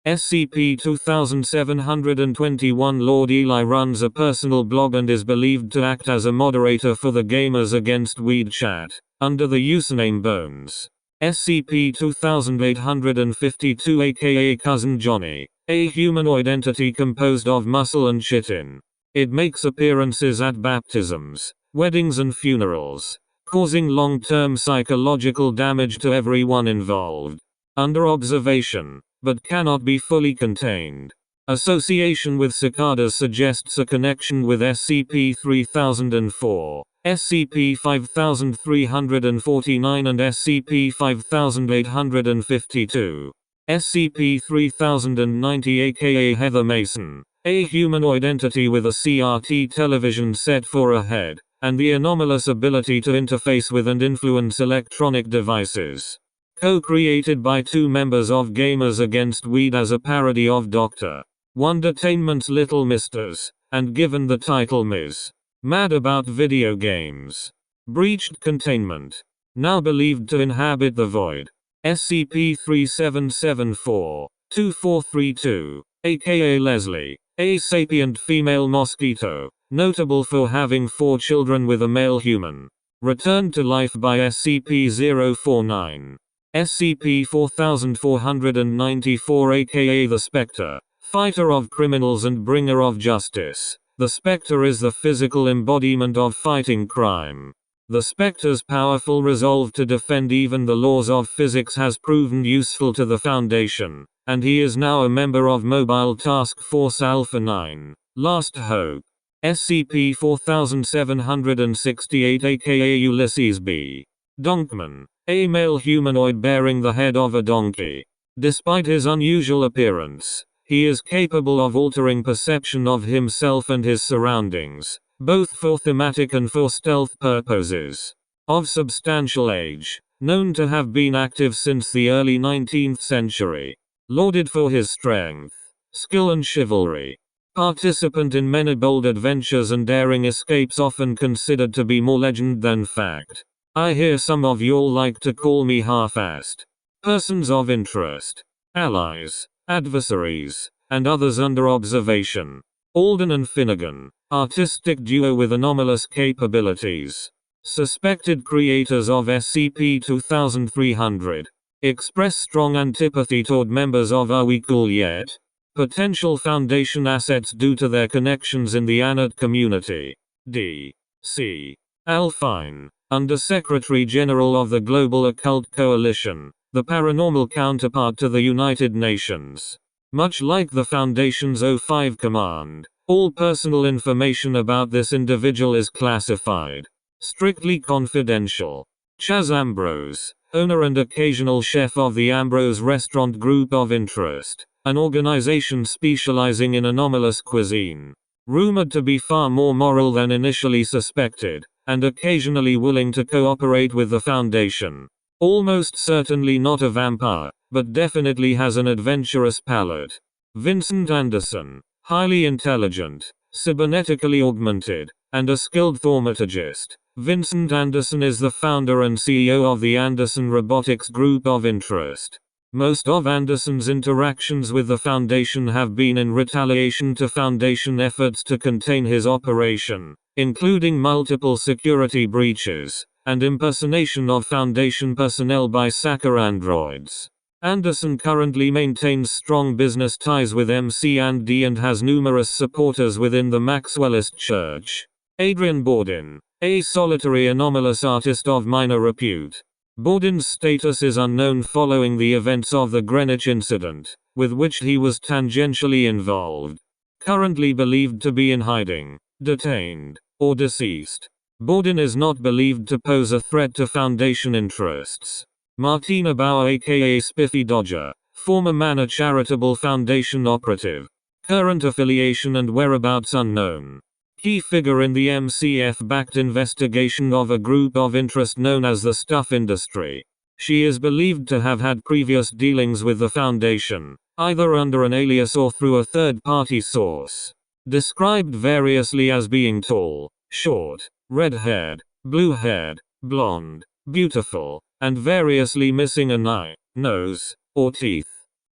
SCP-2721 Lord Eli runs a personal blog and is believed to act as a moderator for the Gamers Against Weed chat, under the username Bones. SCP-2852 aka Cousin Johnny, a humanoid entity composed of muscle and chitin. It makes appearances at baptisms, weddings and funerals, causing long-term psychological damage to everyone involved. Under observation, but cannot be fully contained. Association with cicadas suggests a connection with SCP-3004, SCP-5349 and SCP-5852. SCP-3090 aka Heather Mason, a humanoid entity with a CRT television set for a head, and the anomalous ability to interface with and influence electronic devices. Co-created by two members of Gamers Against Weed as a parody of Dr. Wondertainment's Little Misters, and given the title Ms. Mad About Video Games. Breached containment. Now believed to inhabit the void. SCP-3774-2432, aka Leslie, a sapient female mosquito, notable for having 4 children with a male human. Returned to life by SCP-049. SCP-4494 aka the Spectre, fighter of criminals and bringer of justice. The Spectre is the physical embodiment of fighting crime. The Spectre's powerful resolve to defend even the laws of physics has proven useful to the Foundation, and he is now a member of Mobile Task Force Alpha 9, Last Hope. SCP-4768 aka Ulysses B. Donkman, a male humanoid bearing the head of a donkey. Despite his unusual appearance, he is capable of altering perception of himself and his surroundings, both for thematic and for stealth purposes. Of substantial age, known to have been active since the early 19th century. Lauded for his strength, skill and chivalry. Participant in many bold adventures and daring escapes, often considered to be more legend than fact. I hear some of y'all like to call me half-assed. Persons of interest, allies, adversaries, and others under observation. Alden and Finnegan, artistic duo with anomalous capabilities. Suspected creators of SCP-2300. Express strong antipathy toward members of Are We Cool Yet? Potential Foundation assets due to their connections in the Anat community. D.C. Alfine, Under-Secretary General of the Global Occult Coalition, the paranormal counterpart to the United Nations. Much like the Foundation's O5 command, all personal information about this individual is classified. Strictly confidential. Chaz Ambrose, owner and occasional chef of the Ambrose Restaurant Group of Interest, an organization specializing in anomalous cuisine. rumored to be far more moral than initially suspected, and occasionally willing to cooperate with the Foundation. Almost certainly not a vampire, but definitely has an adventurous palate. Vincent Anderson, highly intelligent, cybernetically augmented, and a skilled thaumaturgist. Vincent Anderson is the founder and CEO of the Anderson Robotics Group of Interest. Most of Anderson's interactions with the Foundation have been in retaliation to Foundation efforts to contain his operation, including multiple security breaches, and impersonation of Foundation personnel by Sacker androids. Anderson currently maintains strong business ties with MC&D and has numerous supporters within the Maxwellist Church. Adrian Bordin, a solitary anomalous artist of minor repute. Bordin's status is unknown following the events of the Greenwich incident, with which he was tangentially involved. Currently believed to be in hiding, detained, or deceased. Bordin is not believed to pose a threat to Foundation interests. Martina Bauer aka Spiffy Dodger, former Manor Charitable Foundation operative. Current affiliation and whereabouts unknown. Key figure in the MCF-backed investigation of a group of interest known as the Stuff Industry. She is believed to have had previous dealings with the Foundation, either under an alias or through a third-party source. Described variously as being tall, short, red-haired, blue-haired, blonde, beautiful, and variously missing an eye, nose, or teeth.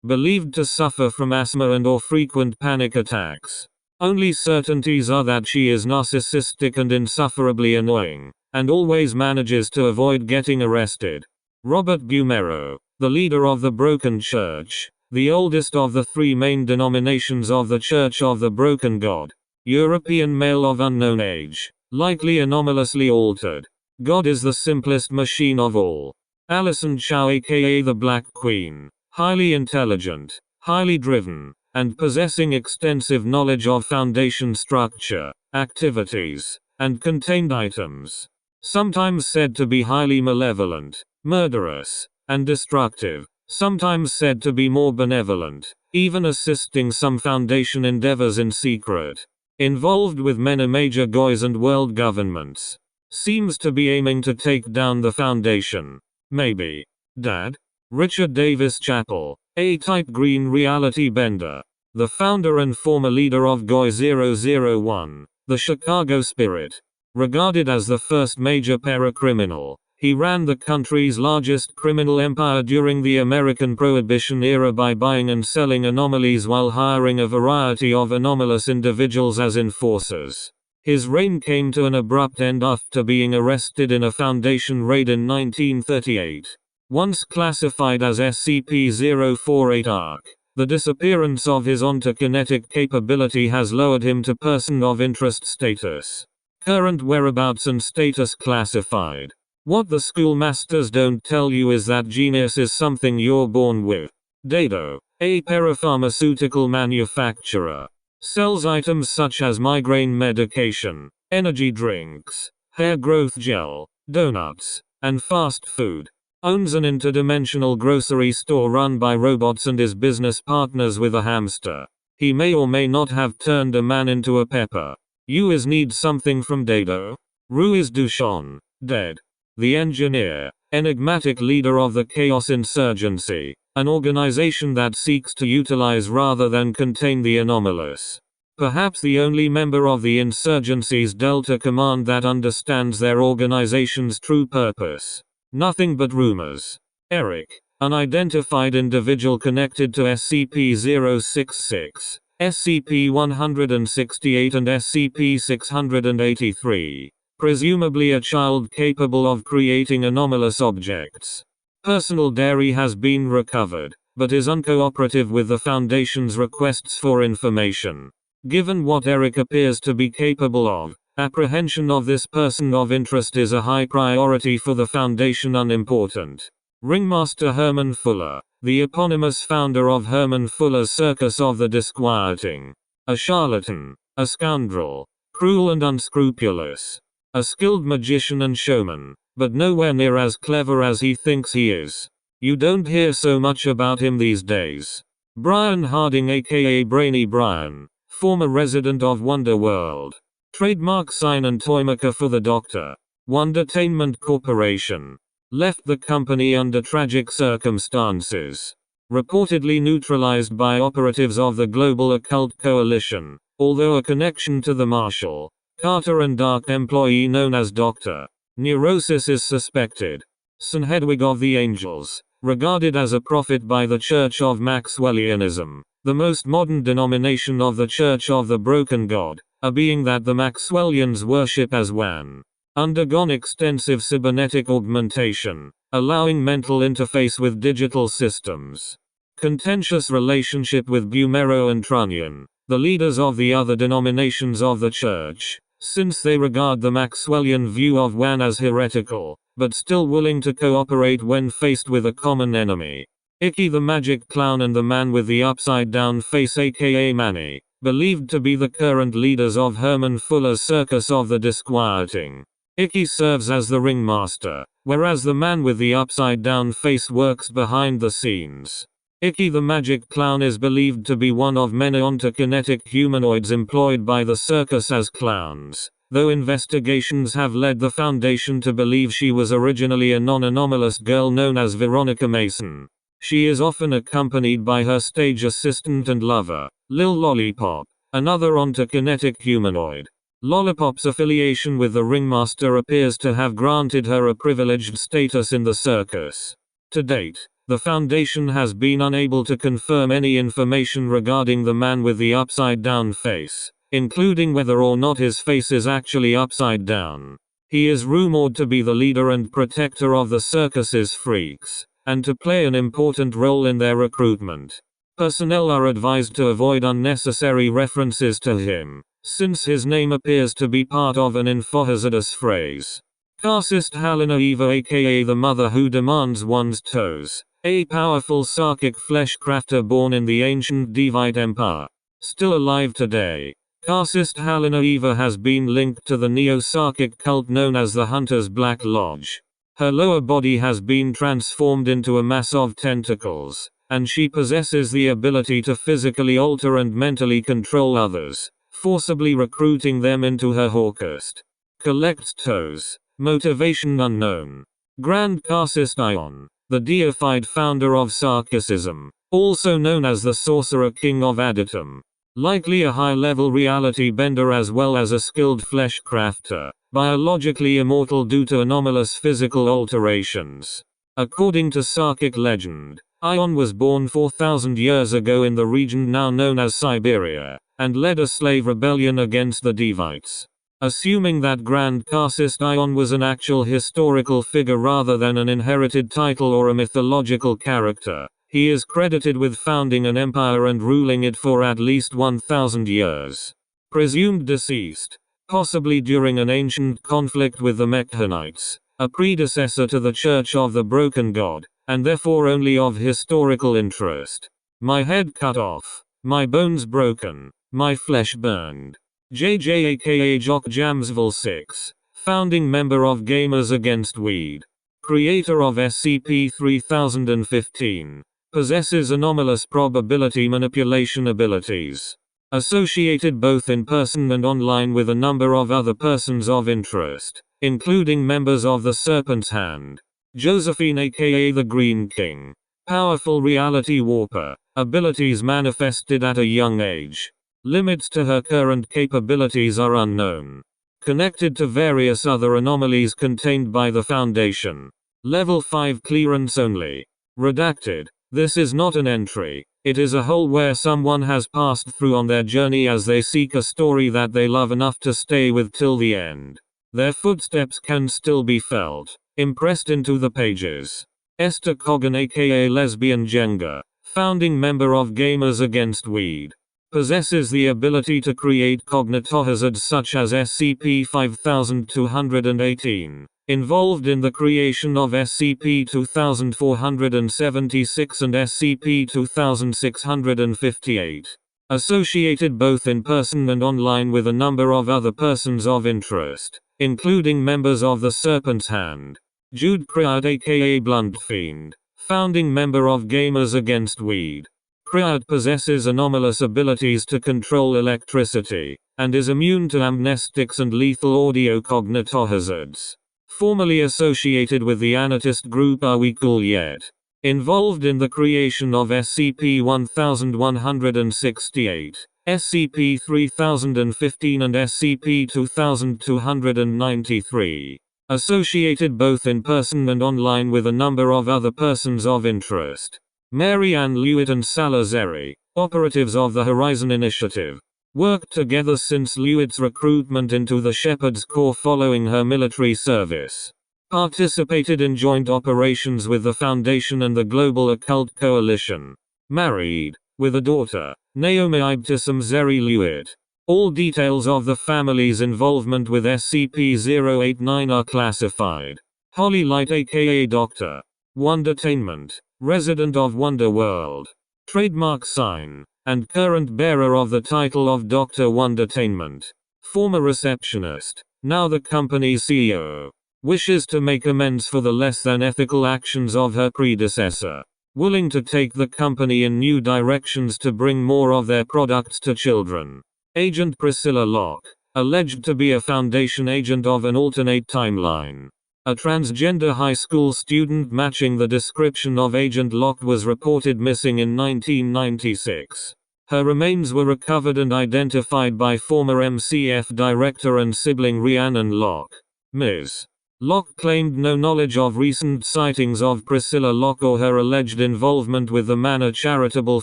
Believed to suffer from asthma and/or frequent panic attacks. Only certainties are that she is narcissistic and insufferably annoying, and always manages to avoid getting arrested. Robert Bumero, the leader of the Broken Church, the oldest of the three main denominations of the Church of the Broken God. European male of unknown age, likely anomalously altered. God is the simplest machine of all. Alison Chow aka the Black Queen, highly intelligent, highly driven, and possessing extensive knowledge of Foundation structure, activities, and contained items. Sometimes said to be highly malevolent, murderous, and destructive, sometimes said to be more benevolent, even assisting some Foundation endeavors in secret. Involved with many major GOIs and world governments. Seems to be aiming to take down the Foundation. Maybe. Dad? Richard Davis Chappell, A-type green reality bender. The founder and former leader of GOI 001, the Chicago Spirit. Regarded as the first major paracriminal, he ran the country's largest criminal empire during the American Prohibition era by buying and selling anomalies while hiring a variety of anomalous individuals as enforcers. His reign came to an abrupt end after being arrested in a Foundation raid in 1938. Once classified as SCP-048-ARC, the disappearance of his ontokinetic capability has lowered him to person of interest status. Current whereabouts and status classified. What the schoolmasters don't tell you is that genius is something you're born with. Dado, a parapharmaceutical manufacturer. Sells items such as migraine medication, energy drinks, hair growth gel, donuts, and fast food. Owns an interdimensional grocery store run by robots and is business partners with a hamster. He may or may not have turned a man into a pepper. You is need something from Dado? Ruiz Duchon, dead. The engineer, enigmatic leader of the Chaos Insurgency, an organization that seeks to utilize rather than contain the anomalous. Perhaps the only member of the insurgency's Delta Command that understands their organization's true purpose. Nothing but rumors. Eric, unidentified individual connected to SCP-066, SCP-168 and SCP-683. Presumably a child capable of creating anomalous objects. Personal diary has been recovered, but is uncooperative with the Foundation's requests for information. Given what Eric appears to be capable of, apprehension of this person of interest is a high priority for the Foundation. Unimportant. Ringmaster Herman Fuller, the eponymous founder of Herman Fuller's Circus of the Disquieting. A charlatan, a scoundrel, cruel and unscrupulous. A skilled magician and showman, but nowhere near as clever as he thinks he is. You don't hear so much about him these days. Brian Harding aka Brainy Brian, Former resident of Wonderworld. Trademark sign and toymaker for the Doctor. Wondertainment Corporation. Left the company under tragic circumstances. Reportedly neutralized by operatives of the Global Occult Coalition, although a connection to the Marshall, Carter and Dark employee known as Dr. Neurosis is suspected. St. Hedwig of the Angels, regarded as a prophet by the Church of Maxwellianism, the most modern denomination of the Church of the Broken God, a being that the Maxwellians worship as Wan. Undergone extensive cybernetic augmentation, allowing mental interface with digital systems. Contentious relationship with Bumero and Trunnion, the leaders of the other denominations of the Church, since they regard the Maxwellian view of Wan as heretical, but still willing to cooperate when faced with a common enemy. Icky the Magic Clown and the Man with the Upside Down Face aka Manny, believed to be the current leaders of Herman Fuller's Circus of the Disquieting. Icky serves as the ringmaster, whereas the Man with the Upside Down Face works behind the scenes. Icky the Magic Clown is believed to be one of many ontokinetic humanoids employed by the circus as clowns, though investigations have led the Foundation to believe she was originally a non-anomalous girl known as Veronica Mason. She is often accompanied by her stage assistant and lover, Lil Lollipop, another ontokinetic humanoid. Lollipop's affiliation with the ringmaster appears to have granted her a privileged status in the circus. To date, the Foundation has been unable to confirm any information regarding the Man with the Upside Down Face, including whether or not his face is actually upside down. He is rumored to be the leader and protector of the circus's freaks, and to play an important role in their recruitment. Personnel are advised to avoid unnecessary references to him, since his name appears to be part of an infohazardous phrase. Karcist Halina Eva aka the Mother Who Demands One's Toes, a powerful Sarkic flesh crafter born in the ancient Devite Empire. Still alive today, Karcist Halina Eva has been linked to the Neo-Sarkic cult known as the Hunter's Black Lodge. Her lower body has been transformed into a mass of tentacles, and she possesses the ability to physically alter and mentally control others, forcibly recruiting them into her Hawkist. Collects toes. Motivation unknown. Grand Karcist Ion, the deified founder of Sarkicism, also known as the Sorcerer King of Aditum. Likely a high-level reality bender as well as a skilled flesh crafter, biologically immortal due to anomalous physical alterations. According to Sarkic legend, Ion was born 4,000 years ago in the region now known as Siberia, and led a slave rebellion against the Devites. Assuming that Grand Karcist Ion was an actual historical figure rather than an inherited title or a mythological character, he is credited with founding an empire and ruling it for at least 1,000 years. Presumed deceased, possibly during an ancient conflict with the Mekhanites, a predecessor to the Church of the Broken God, and therefore only of historical interest. My head cut off, my bones broken, my flesh burned. JJ aka Jock Jamsville 6, founding member of Gamers Against Weed. Creator of SCP-3015. Possesses anomalous probability manipulation abilities. Associated both in person and online with a number of other persons of interest, including members of the Serpent's Hand. Josephine aka the Green King. Powerful reality warper. Abilities manifested at a young age. Limits to her current capabilities are unknown. Connected to various other anomalies contained by the Foundation. Level 5 clearance only. Redacted. This is not an entry. It is a hole where someone has passed through on their journey as they seek a story that they love enough to stay with till the end. Their footsteps can still be felt, impressed into the pages. Esther Coggan aka Lesbian Jenga, founding member of Gamers Against Weed. Possesses the ability to create cognitohazards such as SCP-5218, involved in the creation of SCP-2476 and SCP-2658. Associated both in person and online with a number of other persons of interest, including members of the Serpent's Hand. Jude Criard aka Blunt Fiend, founding member of Gamers Against Weed. Kryot possesses anomalous abilities to control electricity, and is immune to amnestics and lethal audio cognitohazards. Formerly associated with the anarchist group Are We Cool Yet? Involved in the creation of SCP-1168, SCP-3015 and SCP-2293. Associated both in person and online with a number of other persons of interest. Mary Ann Lewitt and Salazari, operatives of the Horizon Initiative, worked together since Lewitt's recruitment into the Shepherd's Corps following her military service. Participated in joint operations with the Foundation and the Global Occult Coalition. Married, with a daughter, Naomi Ibtisam Zeri Lewitt. All details of the family's involvement with SCP-089 are classified. Holly Light aka Dr. Wondertainment, resident of Wonder World. Trademark sign, and current bearer of the title of Dr. Wondertainment. Former receptionist, now the company's CEO. Wishes to make amends for the less than ethical actions of her predecessor. Willing to take the company in new directions to bring more of their products to children. Agent Priscilla Locke, alleged to be a Foundation agent of an alternate timeline. A transgender high school student matching the description of Agent Locke was reported missing in 1996. Her remains were recovered and identified by former MCF director and sibling Rhiannon Locke. Ms. Locke claimed no knowledge of recent sightings of Priscilla Locke or her alleged involvement with the Manor Charitable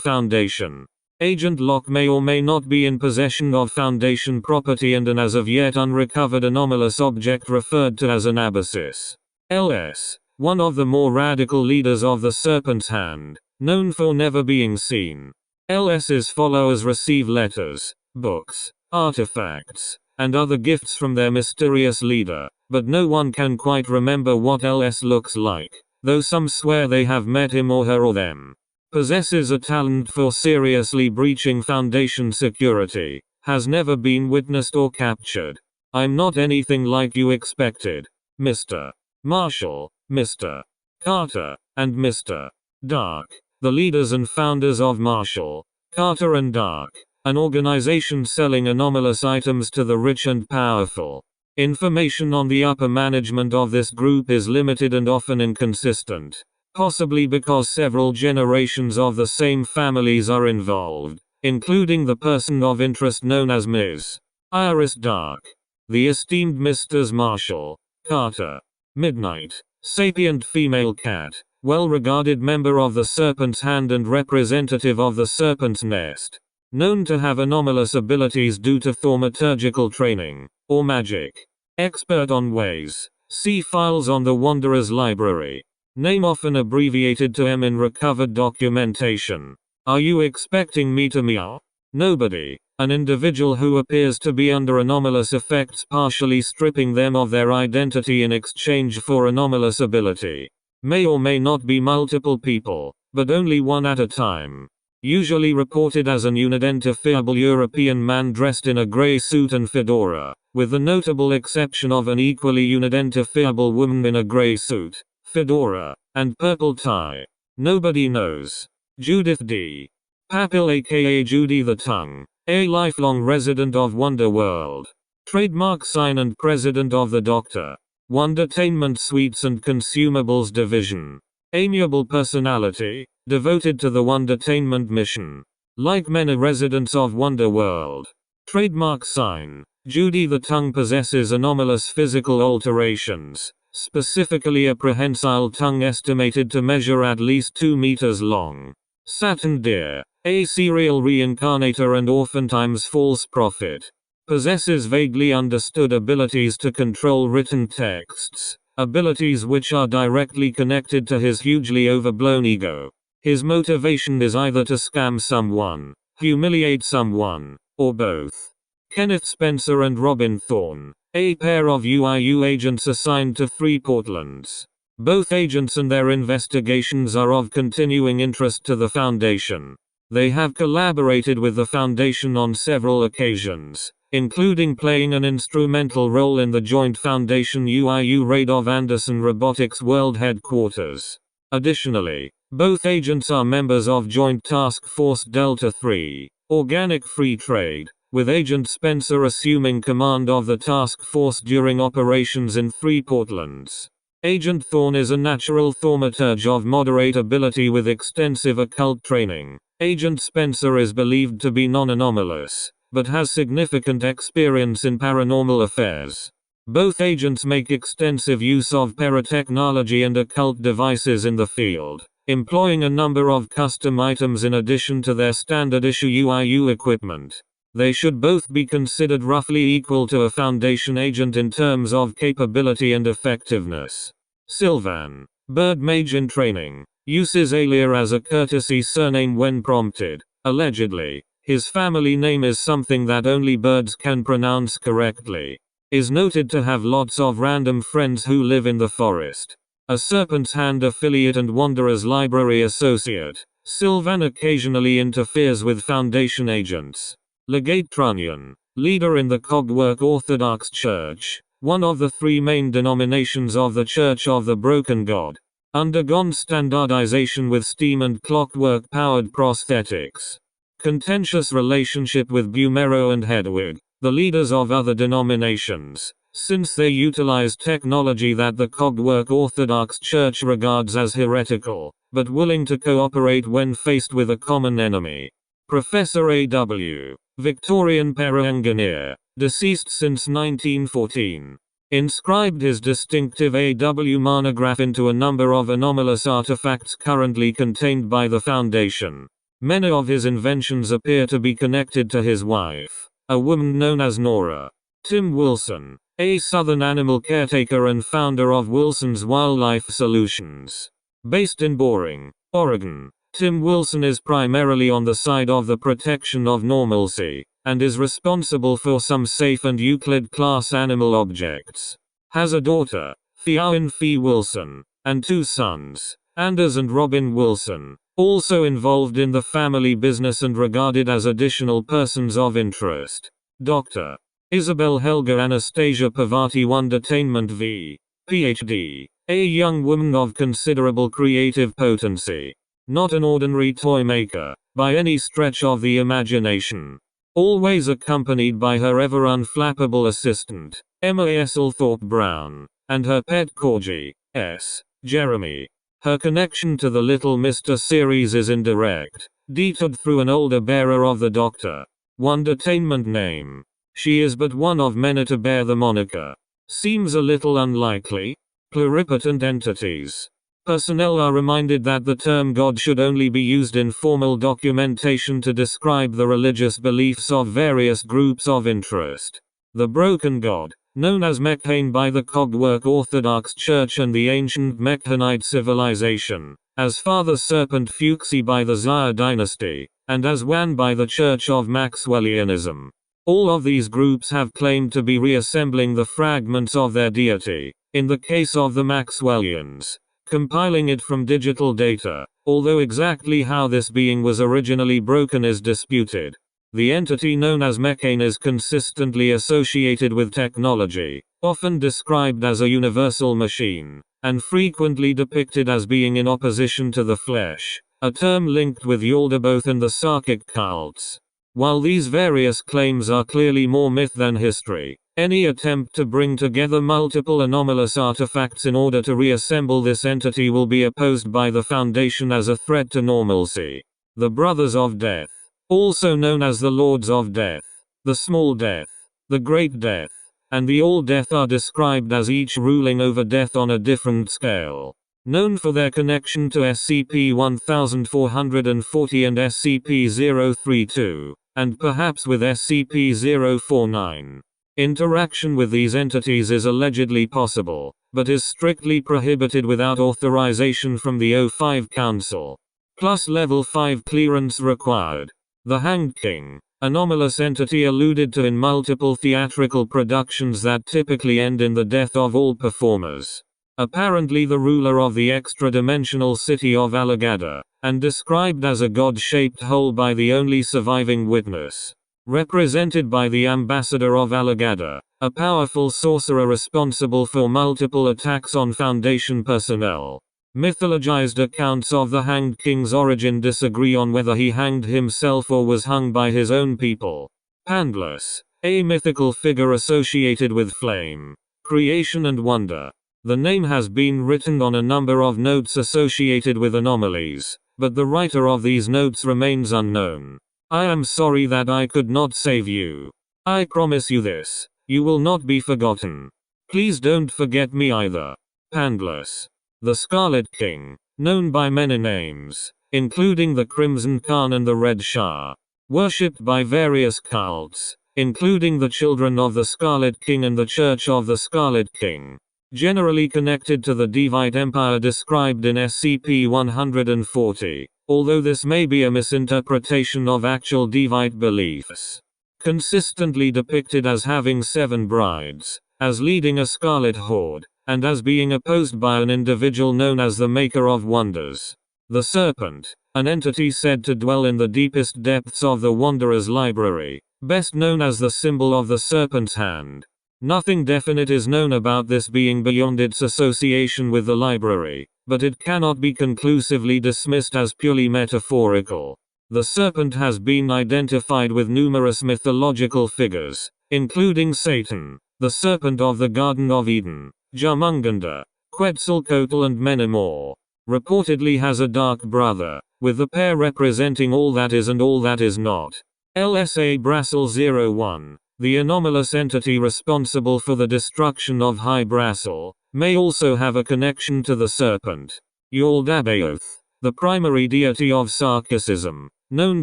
Foundation. Agent Locke may or may not be in possession of Foundation property and an as of yet unrecovered anomalous object referred to as an abyssus. LS, one of the more radical leaders of the Serpent's Hand, known for never being seen. LS's followers receive letters, books, artifacts, and other gifts from their mysterious leader, but no one can quite remember what LS looks like, though some swear they have met him or her or them. Possesses a talent for seriously breaching Foundation security, has never been witnessed or captured. I'm not anything like you expected, Mr. Marshall, Mr. Carter, and Mr. Dark, the leaders and founders of Marshall, Carter and Dark, an organization selling anomalous items to the rich and powerful. Information on the upper management of this group is limited and often inconsistent. Possibly because several generations of the same families are involved, including the person of interest known as Ms. Iris Dark. The esteemed Mrs. Marshall, Carter, Midnight, sapient female cat, well-regarded member of the Serpent's Hand and representative of the Serpent's Nest. Known to have anomalous abilities due to thaumaturgical training, or magic. Expert on ways. See files on the Wanderer's Library. Name often abbreviated to M in recovered documentation. Are you expecting me to meow? Nobody. An individual who appears to be under anomalous effects partially stripping them of their identity in exchange for anomalous ability. May or may not be multiple people, but only one at a time. Usually reported as an unidentifiable European man dressed in a grey suit and fedora, with the notable exception of an equally unidentifiable woman in a grey suit, fedora, and purple tie. Nobody knows. Judith D. Papil aka Judy the Tongue, a lifelong resident of Wonder World. Trademark sign and president of the Dr. Wondertainment Sweets and Consumables Division. Amiable personality, devoted to the Wondertainment mission. Like many residents of Wonder World. Trademark sign. Judy the Tongue possesses anomalous physical alterations, specifically a prehensile tongue estimated to measure at least 2 meters long. Saturn Deer, a serial reincarnator and oftentimes false prophet. Possesses vaguely understood abilities to control written texts, abilities which are directly connected to his hugely overblown ego. His motivation is either to scam someone, humiliate someone, or both. Kenneth Spencer and Robin Thorne, a pair of UIU agents assigned to 3 Portlands. Both agents and their investigations are of continuing interest to the Foundation. They have collaborated with the Foundation on several occasions, including playing an instrumental role in the joint Foundation UIU raid of Anderson Robotics World Headquarters. Additionally, Both agents are members of Joint Task Force Delta 3, Organic Free Trade, with Agent Spencer assuming command of the task force during operations in 3 Portlands. Agent Thorne is a natural thaumaturge of moderate ability with extensive occult training. Agent Spencer is believed to be non-anomalous, but has significant experience in paranormal affairs. Both agents make extensive use of paratechnology and occult devices in the field, employing a number of custom items in addition to their standard issue UIU equipment. They should both be considered roughly equal to a Foundation agent in terms of capability and effectiveness. Sylvan, Bird Mage in training, uses Alia as a courtesy surname when prompted. Allegedly, his family name is something that only birds can pronounce correctly. Is noted to have lots of random friends who live in the forest. A Serpent's Hand affiliate and Wanderer's Library associate, Sylvan occasionally interferes with Foundation agents. Legate Trunnion, leader in the Cogwork Orthodox Church, one of the 3 main denominations of the Church of the Broken God. Undergone standardization with steam and clockwork-powered prosthetics. Contentious relationship with Bumero and Hedwig, the leaders of other denominations, since they utilize technology that the Cogwork Orthodox Church regards as heretical, but willing to cooperate when faced with a common enemy. Professor A.W., Victorian para-engineer, deceased since 1914. Inscribed his distinctive A.W. monograph into a number of anomalous artifacts currently contained by the Foundation. Many of his inventions appear to be connected to his wife, a woman known as Nora. Tim Wilson, a Southern animal caretaker and founder of Wilson's Wildlife Solutions. Based in Boring, Oregon, Tim Wilson is primarily on the side of the protection of normalcy, and is responsible for some safe and Euclid-class animal objects. Has a daughter, Theowen Fee Wilson, and 2 sons, Anders and Robin Wilson, also involved in the family business and regarded as additional persons of interest. Dr. Isabel Helga Anastasia Pavati Wondertainment V. Ph.D., a young woman of considerable creative potency. Not an ordinary toy maker, by any stretch of the imagination. Always accompanied by her ever unflappable assistant, Emma Esselthorpe Brown, and her pet corgi, S. Jeremy. Her connection to the Little Mr. series is indirect, detoed through an older bearer of the Dr. Wondertainment name. She is but one of many to bear the moniker. Seems a little unlikely. Pluripotent entities. Personnel are reminded that the term God should only be used in formal documentation to describe the religious beliefs of various groups of interest. The Broken God, known as Mechane by the Cogwork Orthodox Church and the ancient Mechanite civilization, as Father Serpent Fuxi by the Zaya dynasty, and as Wan by the Church of Maxwellianism. All of these groups have claimed to be reassembling the fragments of their deity, in the case of the Maxwellians, compiling it from digital data, although exactly how this being was originally broken is disputed. The entity known as Mechane is consistently associated with technology, often described as a universal machine, and frequently depicted as being in opposition to the flesh, a term linked with Yaldabaoth and the Sarkic cults. While these various claims are clearly more myth than history, any attempt to bring together multiple anomalous artifacts in order to reassemble this entity will be opposed by the Foundation as a threat to normalcy. The Brothers of Death, also known as the Lords of Death, the Small Death, the Great Death, and the All Death are described as each ruling over death on a different scale. Known for their connection to SCP-1440 and SCP-032, and perhaps with SCP-049. Interaction with these entities is allegedly possible, but is strictly prohibited without authorization from the O5 Council. Plus Level 5 clearance required. The Hanged King, anomalous entity alluded to in multiple theatrical productions that typically end in the death of all performers. Apparently the ruler of the extra-dimensional city of Alagada, and described as a god-shaped hole by the only surviving witness. Represented by the ambassador of Alagada, a powerful sorcerer responsible for multiple attacks on Foundation personnel. Mythologized accounts of the Hanged King's origin disagree on whether he hanged himself or was hung by his own people. Pandless, a mythical figure associated with flame, creation and wonder. The name has been written on a number of notes associated with anomalies, but the writer of these notes remains unknown. I am sorry that I could not save you. I promise you this, you will not be forgotten. Please don't forget me either. Pandless. The Scarlet King, known by many names, including the Crimson Khan and the Red Shah, worshipped by various cults, including the Children of the Scarlet King and the Church of the Scarlet King, generally connected to the Devite Empire described in SCP-140, although this may be a misinterpretation of actual Devite beliefs. Consistently depicted as having 7 brides, as leading a Scarlet Horde, and as being opposed by an individual known as the Maker of Wonders. The Serpent, an entity said to dwell in the deepest depths of the Wanderer's library, best known as the symbol of the Serpent's hand. Nothing definite is known about this being beyond its association with the library, but it cannot be conclusively dismissed as purely metaphorical. The Serpent has been identified with numerous mythological figures, including Satan, the Serpent of the Garden of Eden, Jumunganda, Quetzalcoatl and many more. Reportedly has a dark brother, with the pair representing all that is and all that is not. LSA Brassel 01, the anomalous entity responsible for the destruction of High Brassel, may also have a connection to the Serpent. Yaldabaoth, the primary deity of Sarkicism, known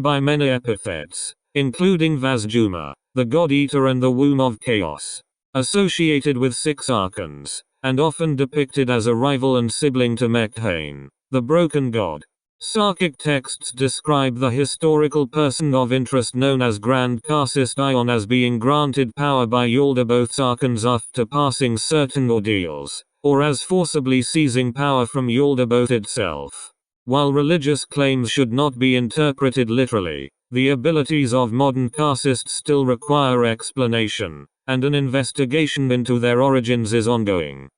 by many epithets, including Vazjuma, the God-Eater and the Womb of Chaos. Associated with 6 archons, and often depicted as a rival and sibling to Mekhain, the Broken God. Sarkic texts describe the historical person of interest known as Grand Karcist Ion as being granted power by Yaldabaoth's archons after passing certain ordeals, or as forcibly seizing power from Yaldabaoth itself. While religious claims should not be interpreted literally, the abilities of modern Karcists still require explanation, and an investigation into their origins is ongoing.